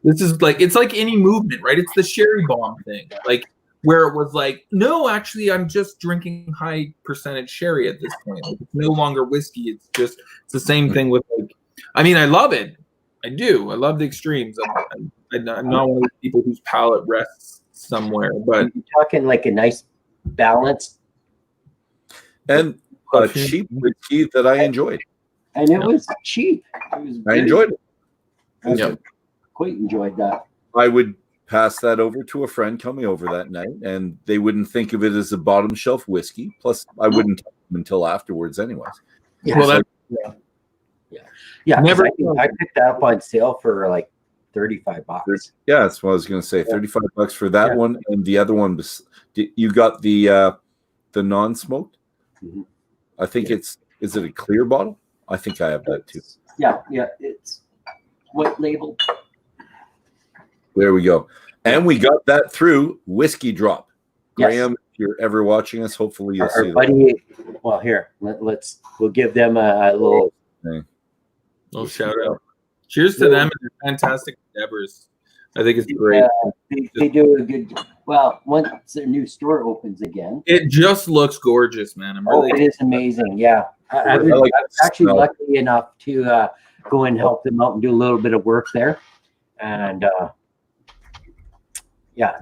This is like, it's like any movement, right? It's the sherry bomb thing. Like, where it was like, no, actually, I'm just drinking high percentage sherry at this point. Like, it's no longer whiskey. It's the same thing with like, I mean, I love it. I do. I love the extremes. I'm not one of those people whose palate rests somewhere, but you're talking like a nice balance. And a cheap whiskey that I enjoyed. And it was cheap. I enjoyed it. I quite enjoyed that. I would pass that over to a friend coming over that night, and they wouldn't think of it as a bottom shelf whiskey. Plus, I wouldn't tell them until afterwards, anyways. Yeah. well, Never. I picked that up on sale for like $35. Yeah, that's what I was going to say. $35 for that one, and the other one. You got the non-smoked. Mm-hmm. I think is it a clear bottle? I think I have that too. Yeah, it's white label. There we go. And we got that through Whiskey Drop. Graham, if you're ever watching us, hopefully you'll see buddy, that. Well, here, we'll give them a little shout out. Cheers to them and their fantastic endeavors. I think it's great. They do a good. Well, once their new store opens again, it just looks gorgeous, man. it is amazing. Yeah, I'm actually lucky enough to go and help them out and do a little bit of work there, and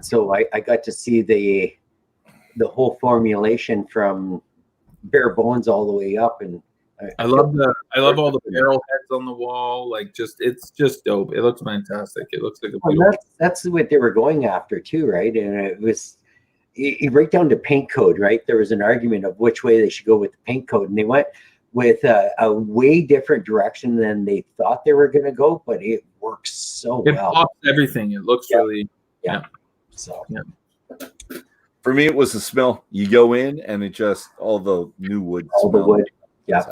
so I got to see the whole formulation from bare bones all the way up, and I love all the barrel heads on the wall. Like, it's just dope. It looks fantastic. It looks like that's what they were going after too, right? And it was right down to paint code, right? There was an argument of which way they should go with the paint code, and they went with a way different direction than they thought they were going to go, but it works so well. It pops everything. It looks really So for me, it was the smell. You go in, and it just all the new wood. All the wood. Yeah,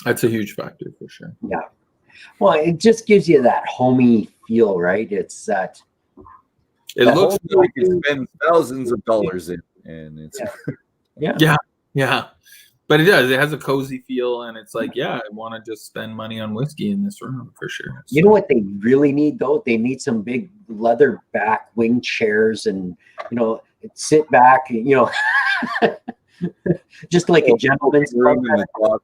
that's a huge factor for sure. Yeah, well, it just gives you that homey feel, right? It's that. It looks like you spend thousands of dollars in, and it's yeah. But it does. It has a cozy feel, and it's like, I want to just spend money on whiskey in this room for sure. So, you know what they really need though? They need some big leather back wing chairs, and sit back, just like a gentleman's room in the top.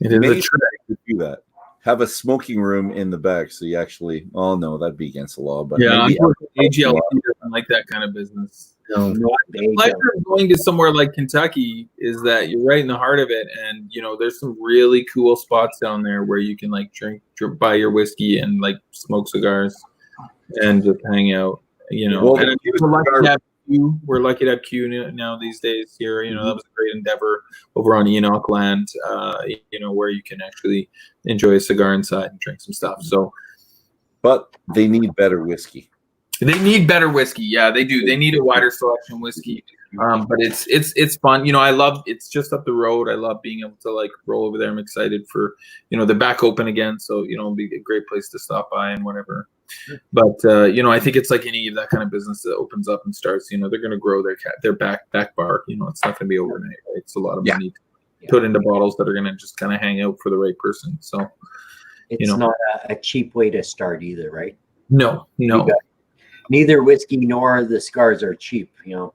It is a trick to do that. Have a smoking room in the back, so you actually. Oh no, that'd be against the law. But AGLP doesn't like that kind of business. The pleasure of going to somewhere like Kentucky is that you're right in the heart of it, and there's some really cool spots down there where you can like drink buy your whiskey and like smoke cigars and just hang out. And we're lucky to have Q now these days here. That was a great endeavor over on Enoch land, where you can actually enjoy a cigar inside and drink some stuff. So, but they need better whiskey. They need better whiskey. Yeah, they do. They need a wider selection whiskey. But it's fun. I love. It's just up the road. I love being able to like roll over there. I'm excited for they're back open again, so it'll be a great place to stop by and whatever. But I think it's like any of that kind of business that opens up and starts. They're going to grow their back bar. It's not going to be overnight. Right? It's a lot of money to put into bottles that are going to just kind of hang out for the right person. So it's not a cheap way to start either, right? No. Neither whiskey nor the cigars are cheap,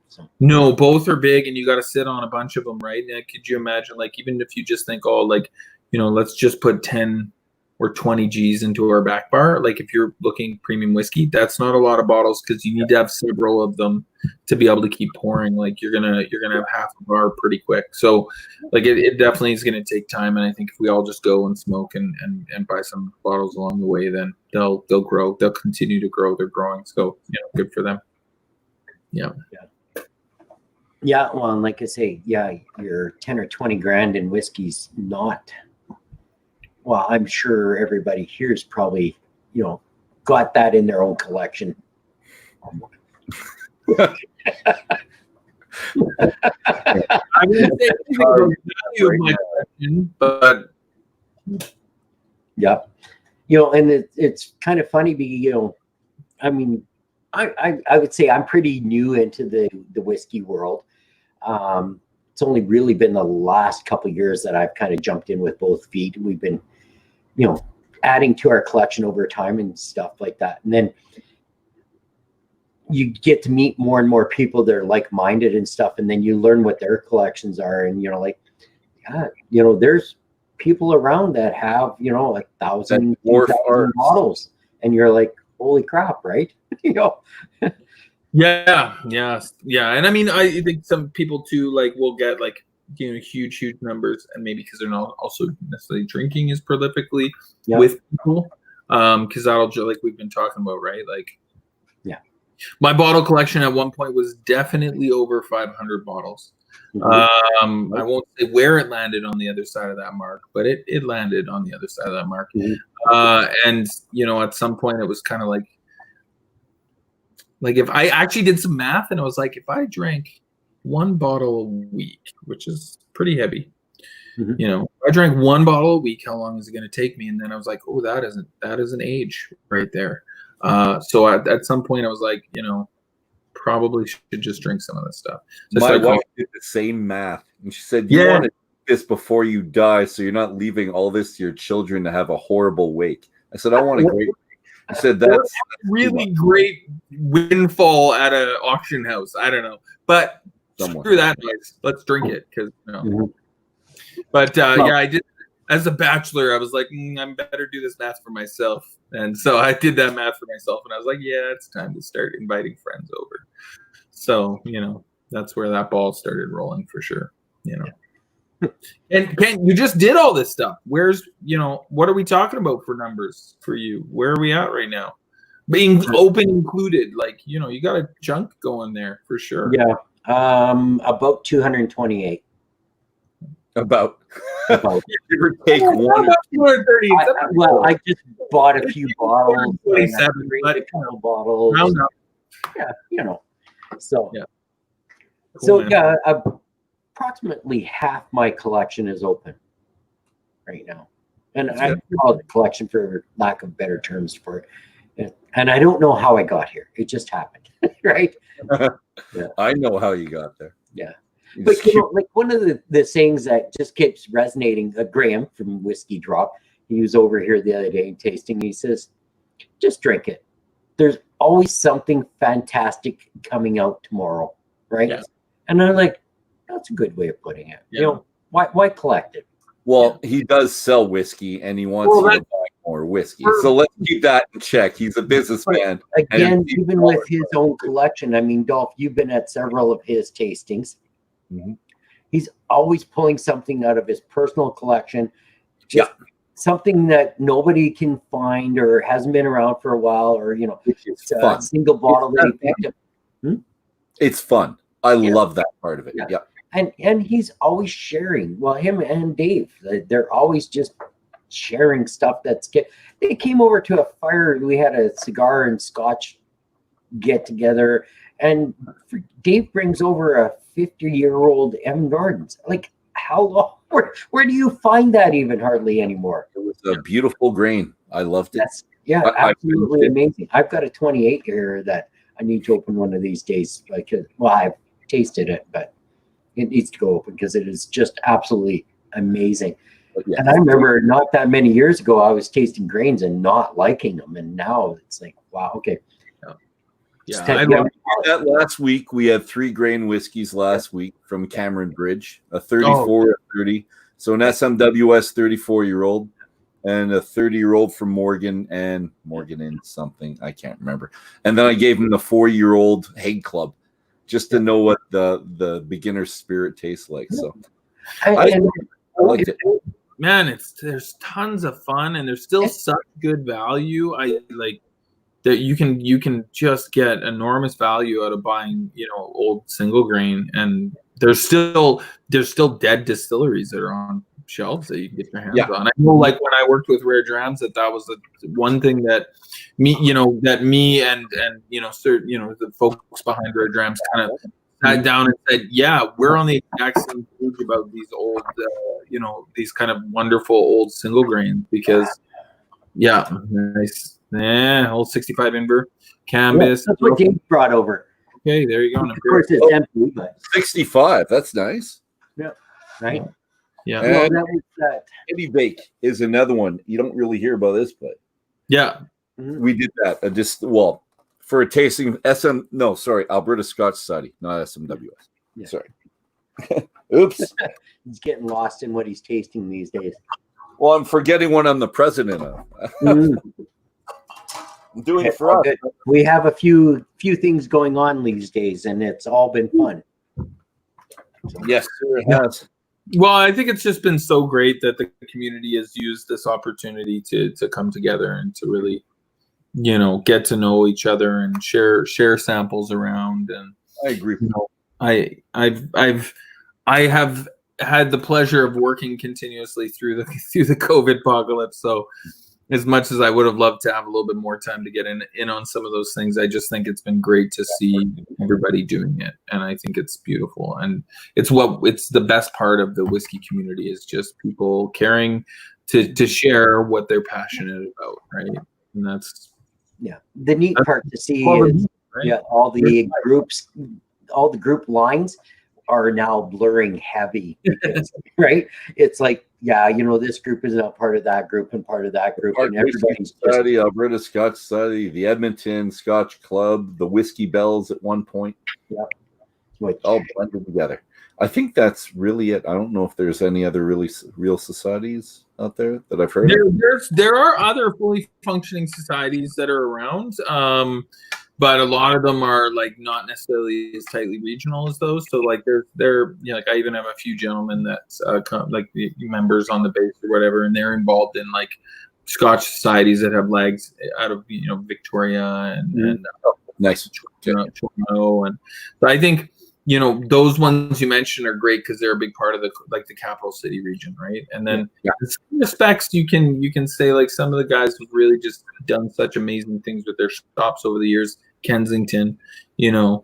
So. No, both are big, and you got to sit on a bunch of them, right? Now, could you imagine, like, even if you just think, let's just put 10 or 20 G's into our back bar. Like if you're looking premium whiskey, that's not a lot of bottles because you need to have several of them to be able to keep pouring. Like you're gonna have half a bar pretty quick. So like it definitely is gonna take time. And I think if we all just go and smoke and buy some bottles along the way, then they'll grow. They'll continue to grow. They're growing. So good for them. Yeah. Yeah, well, and like I say, your 10 or 20 grand in whiskey's not. Well, I'm sure everybody here's probably, got that in their own collection. I mean, value of my collection, but yeah, and it's kind of funny because I mean, I would say I'm pretty new into the whiskey world. It's only really been the last couple of years that I've kind of jumped in with both feet. We've been adding to our collection over time and stuff like that. And then you get to meet more and more people that are like-minded and stuff. And then you learn what their collections are. And, there's people around that have, 1,000, 2,000 bottles. And you're like, holy crap, right? Yeah. And I mean, I think some people too, will get huge numbers, and maybe because they're not also necessarily drinking as prolifically with people, because that'll we've been talking about, right? My bottle collection at one point was definitely over 500 bottles. Mm-hmm. I won't say where it landed on the other side of that mark, but it landed on the other side of that mark. Mm-hmm. And at some point it was kind of like if I actually did some math, and I was like, if I drank one bottle a week, which is pretty heavy, mm-hmm. If I drank one bottle a week, how long is it going to take me? And then I was like, oh, that is an age right there. So at some point I was like, probably should just drink some of this stuff. So my wife did the same math, and she said, you want to do this before you die, so you're not leaving all this to your children to have a horrible wake. I said, I want a great. I said that's really great windfall at an auction house. I don't know, but screw that noise. Let's drink it because Mm-hmm. But I did. As a bachelor, I was like, I better do this math for myself, and so I did that math for myself, and I was like, yeah, it's time to start inviting friends over. So that's where that ball started rolling for sure. And Ken, you just did all this stuff. Where's what are we talking about for numbers for you? Where are we at right now? Being open included, you got a chunk going there for sure. Yeah, about 228. About give or take one. About 230. I just bought a few bottles. 27 bottles. Round up. Yeah, So yeah. Cool, so approximately half my collection is open right now, and I call it a collection for lack of better terms for it. And I don't know how I got here. It just happened, right? Yeah. I know how you got there. Yeah. But one of the things that just keeps resonating, Graham from Whiskey Drop, he was over here the other day tasting. He says, just drink it. There's always something fantastic coming out tomorrow, right? Yeah. And I'm like, that's a good way of putting it. Yeah. Why collect it? Well, he does sell whiskey, and he wants you to buy more whiskey. So let's keep that in check. He's a businessman. Again, even with his own collection, I mean, Dolph, you've been at several of his tastings. Mm-hmm. He's always pulling something out of his personal collection, just something that nobody can find or hasn't been around for a while, or it's a single bottle that he picked up. It's fun. I love that part of it. Yeah. And he's always sharing. Well, him and Dave, they're always just sharing stuff they came over to a fire. We had a cigar and scotch get together, and Dave brings over a 50-year-old Evan Gardens. Like, how long? Where do you find that even hardly anymore? It was a beautiful grain. I loved it. Absolutely amazing. I've got a 28 here that I need to open one of these days. I've tasted it, but it needs to go open because it is just absolutely amazing. Yeah. And I remember not that many years ago, I was tasting grains and not liking them, and now it's like, wow, okay. Yeah, I love that. Last week we had 3 grain whiskeys last week from Cameron Bridge, a 34, a 30. So an SMWS 34-year-old. and a 30-year-old from Morgan and Morgan in something. I can't remember. And then I gave him the 4-year-old Hague Club just to know what the beginner spirit tastes like. So I liked it. Man, there's tons of fun, and there's still such good value. I like that you can just get enormous value out of buying, old single grain, and there's still dead distilleries that are on shelves that you can get your hands on. I know, like when I worked with Rare Drams, that was the one thing that me and the folks behind Rare Drams kind of sat down and said, yeah, we're on the exact same page about these old, these kind of wonderful old single grains, because nice. Old 65 Inver, Cambis. That's what James brought over. Okay, there you go. Of course, it's empty, but 65. That's nice. Yeah. Right. Yeah. And Eddie Bake is another one. You don't really hear about this, but we did that. For a tasting Alberta Scotch Society, not SMWS. Yeah. Sorry. Oops. He's getting lost in what he's tasting these days. Well, I'm forgetting what I'm the president of. I'm doing it for us. Good. We have a few things going on these days, and it's all been fun. Yes, sir, it has. Well, I think it's just been so great that the community has used this opportunity to come together and to really, get to know each other and share samples around. And I agree. I have had the pleasure of working continuously through the COVID apocalypse. So as much as I would have loved to have a little bit more time to get in on some of those things, I just think it's been great to see everybody doing it. And I think it's beautiful. And it's the best part of the whiskey community, is just people caring to share what they're passionate about. Right. And that's, the neat part to see is, right? All the group lines are now blurring heavy, because, right? It's like, this group is not part of that group and part of that group, and everybody's Society, Alberta Scotch Society, the Edmonton Scotch Club, the Whiskey Bells at one point. All blended together. I think that's really it. I don't know if there's any other real societies out there that I've heard of. There are other fully functioning societies that are around. But a lot of them are like not necessarily as tightly regional as those. So like they're like, I even have a few gentlemen that like the members on the base or whatever, and they're involved in like Scotch societies that have legs out of Victoria and nice Toronto, and so I think those ones you mentioned are great because they're a big part of the capital city region, right? And then in some respects you can say like some of the guys who've really just done such amazing things with their shops over the years. Kensington, he might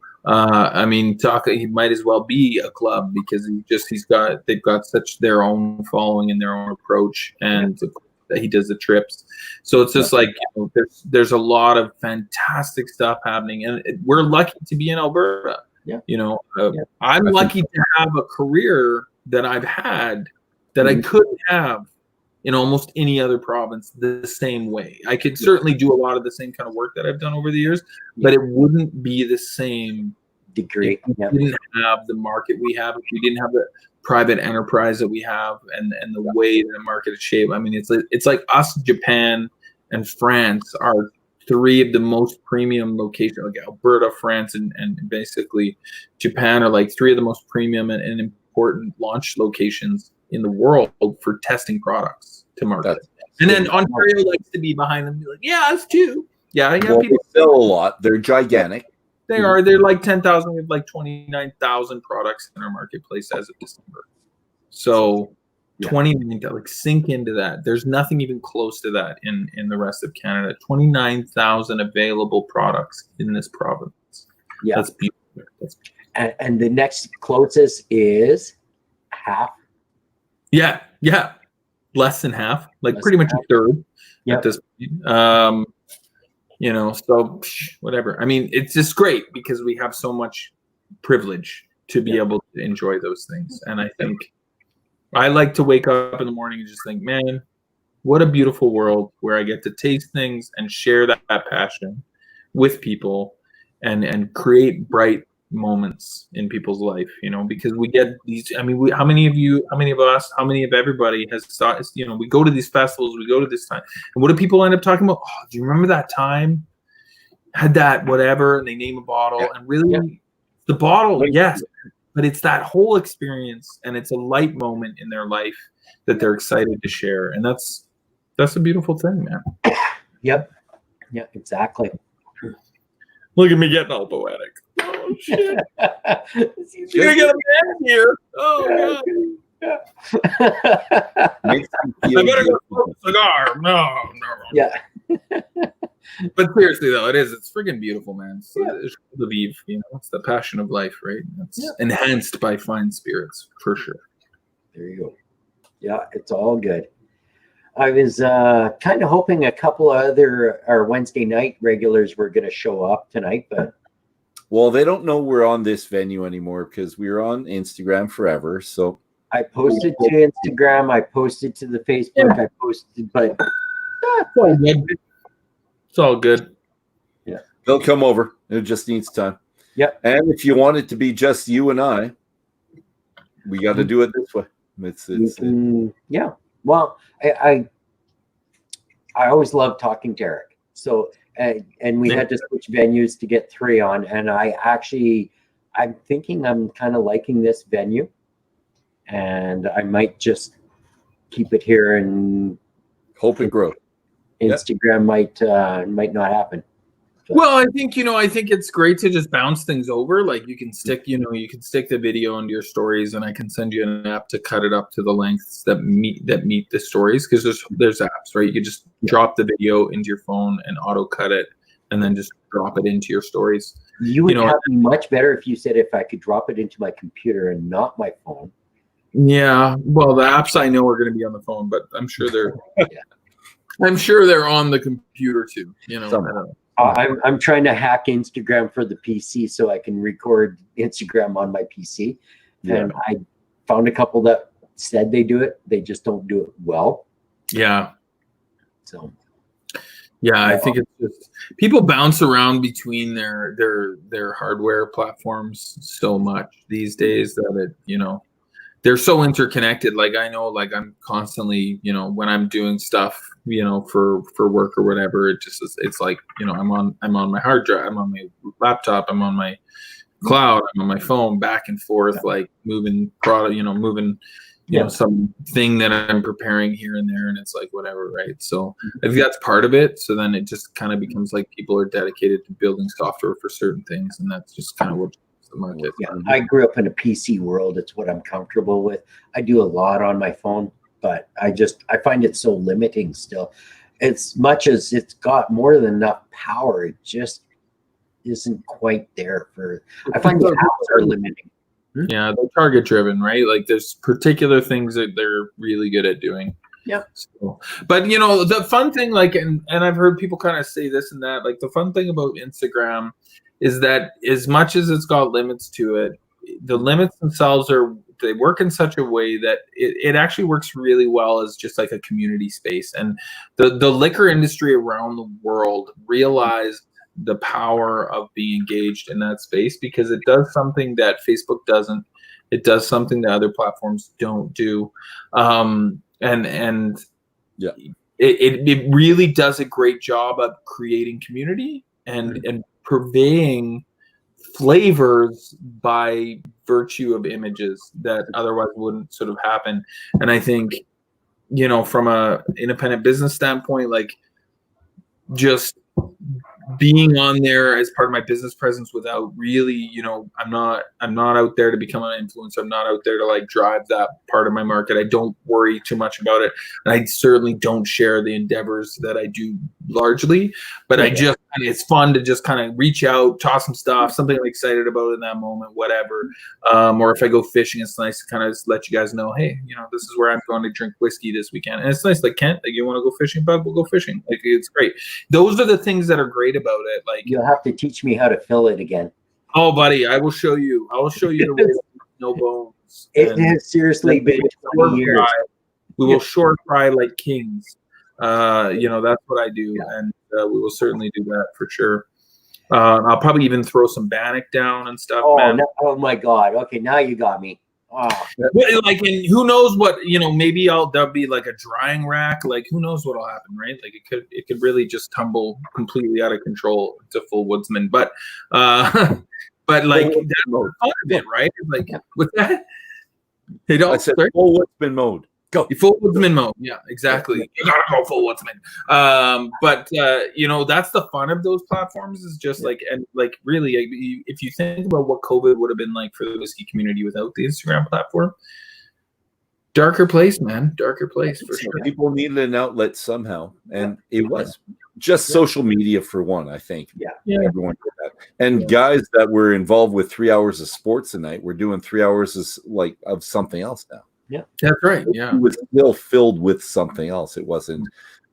as well be a club, because they've got such their own following and their own approach, and he does the trips. So it's just like there's a lot of fantastic stuff happening, and we're lucky to be in Alberta. I'm lucky to have a career that I've had that I couldn't have in almost any other province the same way. I could certainly do a lot of the same kind of work that I've done over the years, but it wouldn't be the same degree. If we didn't have the market we have, if we didn't have the private enterprise that we have, and the way the market is shaped. I mean, it's like us, Japan, and France are three of the most premium locations. Like Alberta, France, and basically Japan are like three of the most premium and important launch locations in the world for testing products to market. And then Ontario likes to be behind them, be like, us too. People they sell a lot. They're gigantic. They are. They're like 10,000. We have like 29,000 products in our marketplace as of December. So 29, like sink into that. There's nothing even close to that in the rest of Canada. 29,000 available products in this province. Yeah. That's beautiful. And the next closest is half. Yeah. Less than half, like pretty much a third at this point. So whatever. I mean, it's just great because we have so much privilege to be able to enjoy those things. And I think I like to wake up in the morning and just think, man, what a beautiful world where I get to taste things and share that passion with people and create bright, moments in people's life, you know, because we get these. I mean, how many of us, how many of everybody has thought, you know, we go to these festivals, we go to this time, and what do people end up talking about? Oh, do you remember that time? Had that whatever, and they name a bottle, and really, the bottle, yes, but it's that whole experience, and it's a light moment in their life that they're excited to share, and that's a beautiful thing, man. Yep. Yeah, exactly. Look at me getting all poetic. Oh shit! You're gonna get a man here. Oh god! I better go smoke a cigar. No. Yeah. But seriously though, it's friggin' beautiful, man. It's Lviv, you know, it's the passion of life, right? It's enhanced by fine spirits, for sure. There you go. Yeah, it's all good. I was kind of hoping a couple of our Wednesday night regulars were going to show up tonight, but well, they don't know we're on this venue anymore because we were on Instagram forever. So I posted to Instagram, I posted to the Facebook, I posted, but it's all good. Yeah, they'll come over. It just needs time. Yep. And if you want it to be just you and I, we got to do it this way. Yeah. Well, I always love talking to Eric. So, and we had to switch venues to get 3 on. And I'm thinking I'm kind of liking this venue, and I might just keep it here, and hope and grow. Instagram might not happen. Well, I think it's great to just bounce things over. Like you can stick the video into your stories, and I can send you an app to cut it up to the lengths that meet the stories. Because there's apps, right? You can just drop the video into your phone and auto cut it, and then just drop it into your stories. You would have me much better if you said if I could drop it into my computer and not my phone. Yeah, well, the apps I know are going to be on the phone, but I'm sure they're I'm sure they're on the computer too. You know. I'm trying to hack Instagram for the PC so I can record Instagram on my PC. And I found a couple that said they do it. They just don't do it well. Yeah. So. Yeah, I think it's just people bounce around between their hardware platforms so much these days that they're so interconnected. Like I know, like I'm constantly, when I'm doing stuff, for work or whatever, it's like, I'm on my hard drive, I'm on my laptop, I'm on my cloud, I'm on my phone, back and forth, like moving product, moving, something that I'm preparing here and there, and it's like whatever, right? So I think that's part of it. So then it just kind of becomes like people are dedicated to building software for certain things, and that's just kind of what the market. Yeah, I grew up in a PC world. It's what I'm comfortable with. I do a lot on my phone, but I find it so limiting still. As much as it's got more than enough power, it just isn't quite there for. I find the apps are limiting. Yeah, they're target driven, right? Like there's particular things that they're really good at doing. Yeah. So, but the fun thing, like, and I've heard people kind of say this and that, like the fun thing about Instagram is that as much as it's got limits to it, the limits themselves they work in such a way that it actually works really well as just like a community space. And the liquor industry around the world realized the power of being engaged in that space because it does something that Facebook doesn't. It does something that other platforms don't do. It really does a great job of creating community and purveying flavors by virtue of images that otherwise wouldn't sort of happen. And I think, from a independent business standpoint, like just being on there as part of my business presence without really, I'm not out there to become an influencer. I'm not out there to like drive that part of my market. I don't worry too much about it. And I certainly don't share the endeavors that I do largely, but it's fun to just kind of reach out, toss some stuff, something I'm excited about in that moment, whatever. Or if I go fishing, it's nice to kind of just let you guys know, hey, this is where I'm going to drink whiskey this weekend. And it's nice, like, Kent, like, you want to go fishing, bud? We'll go fishing. Like, it's great. Those are the things that are great about it. Like, you'll have to teach me how to fill it again. Oh, buddy, I will show you. the way no bones. It has seriously been 20 years. We will short fry like kings. That's what I do, and we will certainly do that for sure. I'll probably even throw some Bannock down and stuff, Oh, man. no, oh my God. Okay, now you got me. Oh, Well, like, and who knows what, maybe there'll be like a drying rack. Like, who knows what'll happen, right? Like, it could really just tumble completely out of control to full woodsman. But but like that's the fun of it, right? Like, with that, hey, I said, "Oh, what's been mowed? Go full woodsman mode." Yeah, exactly. You gotta go full woodsman. But that's the fun of those platforms, is just like, and like, really, if you think about what COVID would have been like for the whiskey community without the Instagram platform, darker place, man. Darker place for sure. People needed an outlet somehow, and it was just social media for one. I think. Yeah. Everyone did that, and guys that were involved with 3 hours of sports a night were doing 3 hours of something else now. Yeah, that's right. Yeah, it was still filled with something else. It wasn't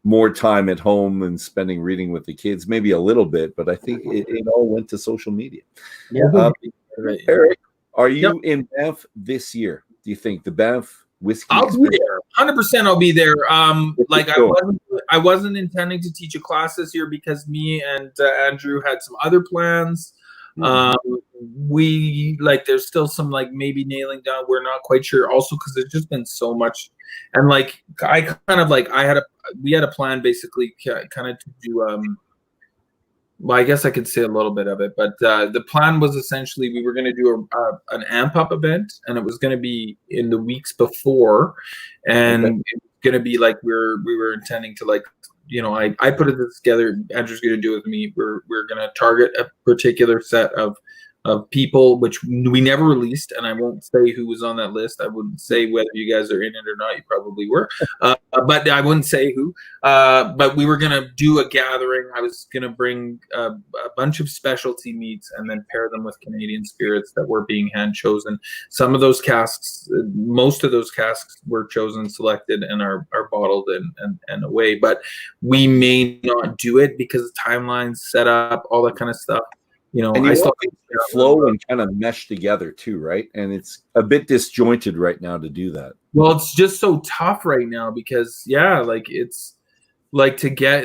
more time at home and spending reading with the kids, maybe a little bit, but I think it all went to social media. Yeah. Eric, are you in Banff this year? Do you think the Banff whiskey? I'll be there. 100%. I'll be there. I wasn't intending to teach a class this year because me and Andrew had some other plans. There's still some maybe nailing down. We're not quite sure. Also, because there's just been so much, and we had a plan basically kind of to do. Well, I guess I could say a little bit of it, but the plan was essentially we were going to do an amp up event, and it was going to be in the weeks before, and it was going to be like we were intending to I put it together. Andrew's going to do it with me. We're going to target a particular set of people, which we never released, and I won't say who was on that list. I wouldn't say whether you guys are in it or not. You probably were, but I wouldn't say who. But we were going to do a gathering. I was going to bring a bunch of specialty meats and then pair them with Canadian spirits that were being hand chosen. Some of those casks, most of those casks were chosen, selected, and are bottled and away. But we may not do it because the timelines set up, all that kind of stuff. And I still think they flow and kind of mesh together too, right? And it's a bit disjointed right now to do that. Well, it's just so tough right now because it's like to get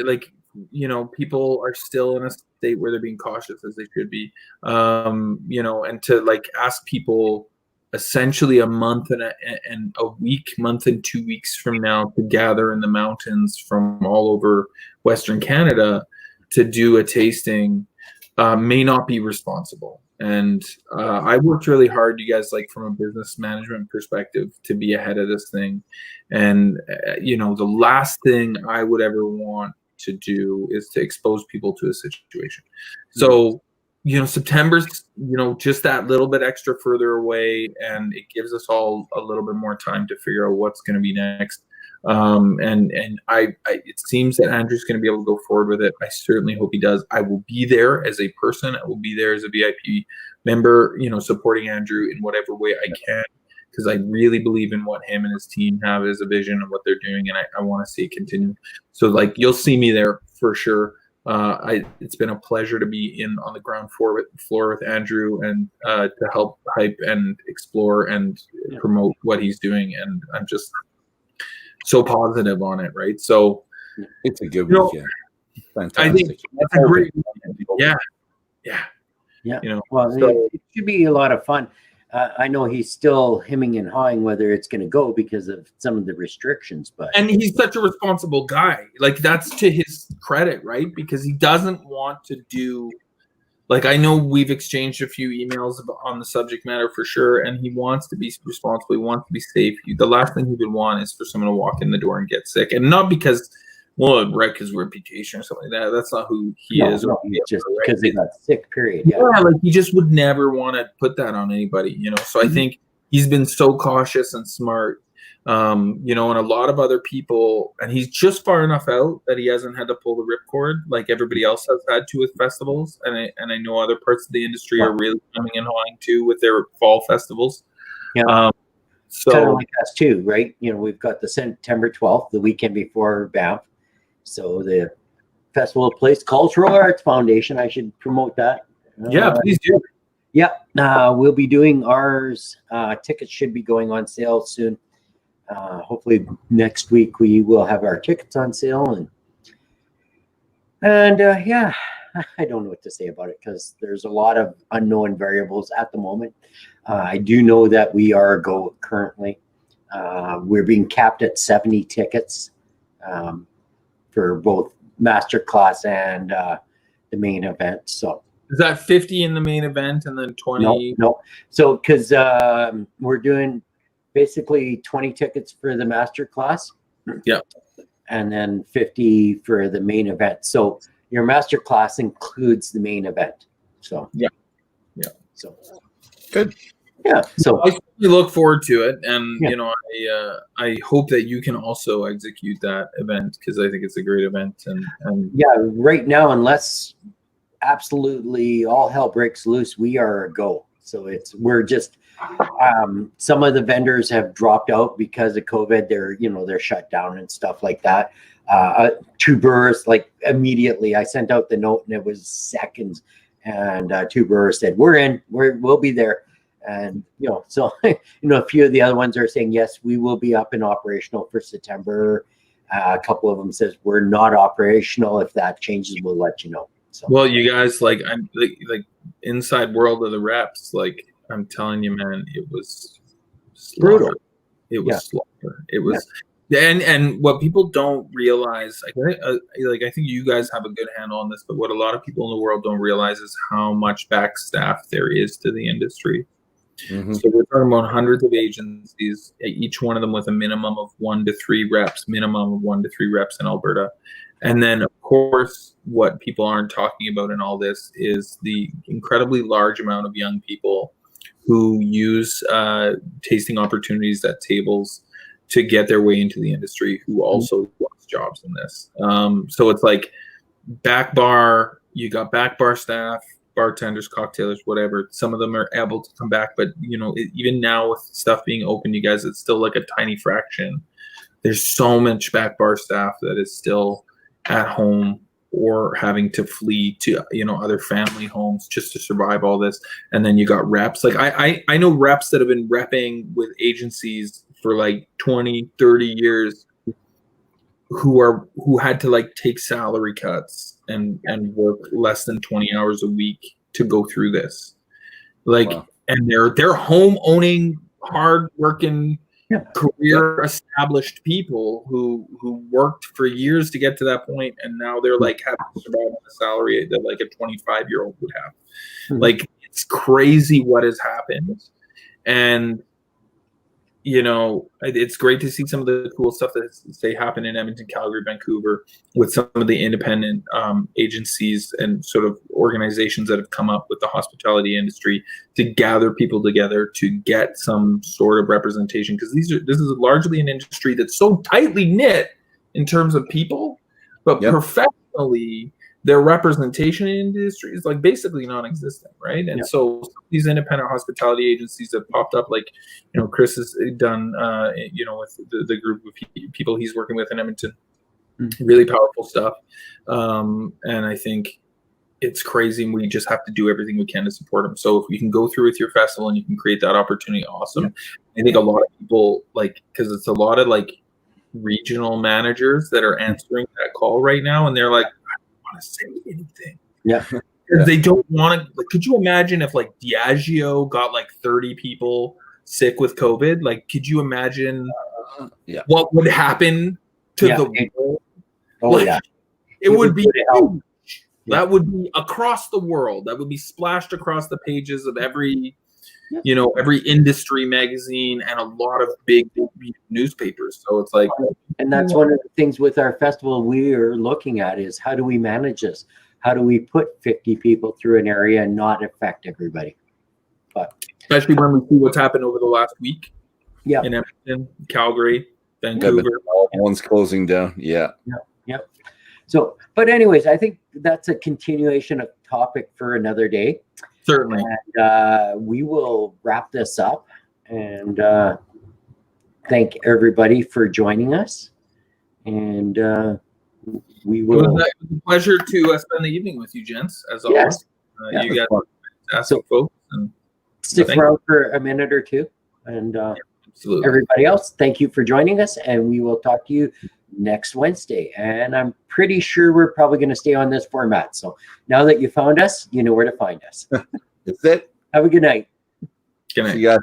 people are still in a state where they're being cautious as they should be, and to ask people essentially a month and a week, month and 2 weeks from now to gather in the mountains from all over Western Canada to do a tasting. May not be responsible. And I worked really hard, you guys, from a business management perspective, to be ahead of this thing. And, the last thing I would ever want to do is to expose people to a situation. So, September's, just that little bit extra further away, and it gives us all a little bit more time to figure out what's going to be next. It seems that Andrew's going to be able to go forward with it. I certainly hope he does. I will be there as a person. I will be there as a VIP member, supporting Andrew in whatever way I can, because I really believe in what him and his team have as a vision and what they're doing, and I want to see it continue. So, you'll see me there for sure. It's been a pleasure to be on the ground floor with Andrew and to help hype and explore and promote what he's doing, and I'm just so positive on it, right? So it's a good weekend. Fantastic. I think that's a great weekend. Yeah. Well, it should be a lot of fun. I know he's still hemming and hawing whether it's going to go because of some of the restrictions, and he's such a responsible guy. That's to his credit, right? Because he doesn't want to do. I know we've exchanged a few emails on the subject matter for sure, and he wants to be responsible. He wants to be safe. The last thing he would want is for someone to walk in the door and get sick, and not because, it wreck his reputation or something like that. That's not who he is. No, just because he got sick, period. Yeah, he just would never want to put that on anybody, So I think he's been so cautious and smart. And a lot of other people, and he's just far enough out that he hasn't had to pull the ripcord like everybody else has had to with festivals. And I know other parts of the industry are really coming and hawing too with their fall festivals. Yeah. So kind of like us too, right? We've got the September 12th, the weekend before Banff. So the festival place, Cultural Arts Foundation. I should promote that. Yeah, please do. Yeah. We'll be doing ours. Tickets should be going on sale soon. Hopefully next week we will have our tickets on sale, and I don't know what to say about it because there's a lot of unknown variables at the moment. I do know that we are a go currently. We're being capped at 70 tickets for both masterclass and the main event. So is that 50 in the main event and then 20? No. So because we're doing basically 20 tickets for the masterclass. Yeah. And then 50 for the main event. So your masterclass includes the main event. So yeah. So good. Yeah. So I look forward to it, and you know, I hope that you can also execute that event because I think it's a great event. And yeah, right now, unless absolutely all hell breaks loose, we are a go. So we're just some of the vendors have dropped out because of COVID. They're shut down and stuff like that. Two brewers, like immediately, I sent out the note and it was seconds, and two brewers said, "We're in. We'll be there." And so a few of the other ones are saying yes, we will be up and operational for September. A couple of them says we're not operational. If that changes, we'll let you know. So well, you guys, I'm like inside world of the reps, like I'm telling you, man, it was brutal. It was slaughter. It was, and what people don't realize, I think you guys have a good handle on this, but what a lot of people in the world don't realize is how much backstaff there is to the industry. Mm-hmm. So we're talking about hundreds of agencies, each one of them with a minimum of 1 to 3 reps, minimum of 1 to 3 reps in Alberta. And then, of course, what people aren't talking about in all this is the incredibly large amount of young people who use tasting opportunities at tables to get their way into the industry, who also lost jobs in this. So it's like back bar, you got back bar staff, bartenders, cocktailers, whatever. Some of them are able to come back, but even now with stuff being open, you guys, it's still like a tiny fraction. There's so much back bar staff that is still at home or having to flee to other family homes just to survive all this. And then you got reps. Like I know reps that have been repping with agencies for like 20, 30 years who had to like take salary cuts and work less than 20 hours a week to go through this. Like, wow. And they're home owning, hard working, career established people who worked for years to get to that point, and now they're like having to survive on a salary that like a 25-year-old would have. Mm-hmm. Like, it's crazy what has happened. And it's great to see some of the cool stuff that say happen in Edmonton, Calgary, Vancouver, with some of the independent agencies and sort of organizations that have come up with the hospitality industry to gather people together to get some sort of representation. Because this is largely an industry that's so tightly knit in terms of people, but professionally, their representation in the industry is like basically non-existent, right? And so these independent hospitality agencies have popped up, like Chris has done, with the group of people he's working with in Edmonton, really powerful stuff. And I think it's crazy, and we just have to do everything we can to support them. So if we can go through with your festival and you can create that opportunity, awesome. I think a lot of people because it's a lot of like regional managers that are answering that call right now, and they're like, to say anything. They don't want to. Like, could you imagine if like Diageo got like 30 people sick with COVID? Like, could you imagine what would happen to the world? It would be huge. That would be across the world. That would be splashed across the pages of every every industry magazine and a lot of big newspapers. So it's like, and that's one of the things with our festival we are looking at is how do we manage this? How do we put 50 people through an area and not affect everybody? But especially when we see what's happened over the last week. In Edmonton, Calgary, Vancouver. One's closing down. So, but anyways, I think that's a continuation of topic for another day. Certainly. And we will wrap this up and thank everybody for joining us. And we will. It was a pleasure to spend the evening with you, gents, as always. You guys are fantastic folks. And stick around for a minute or two. And everybody else, thank you for joining us. And we will talk to you next Wednesday. And I'm pretty sure we're probably going to stay on this format. So now that you found us, you know where to find us. That's it. Have a good night. Good night. See you guys.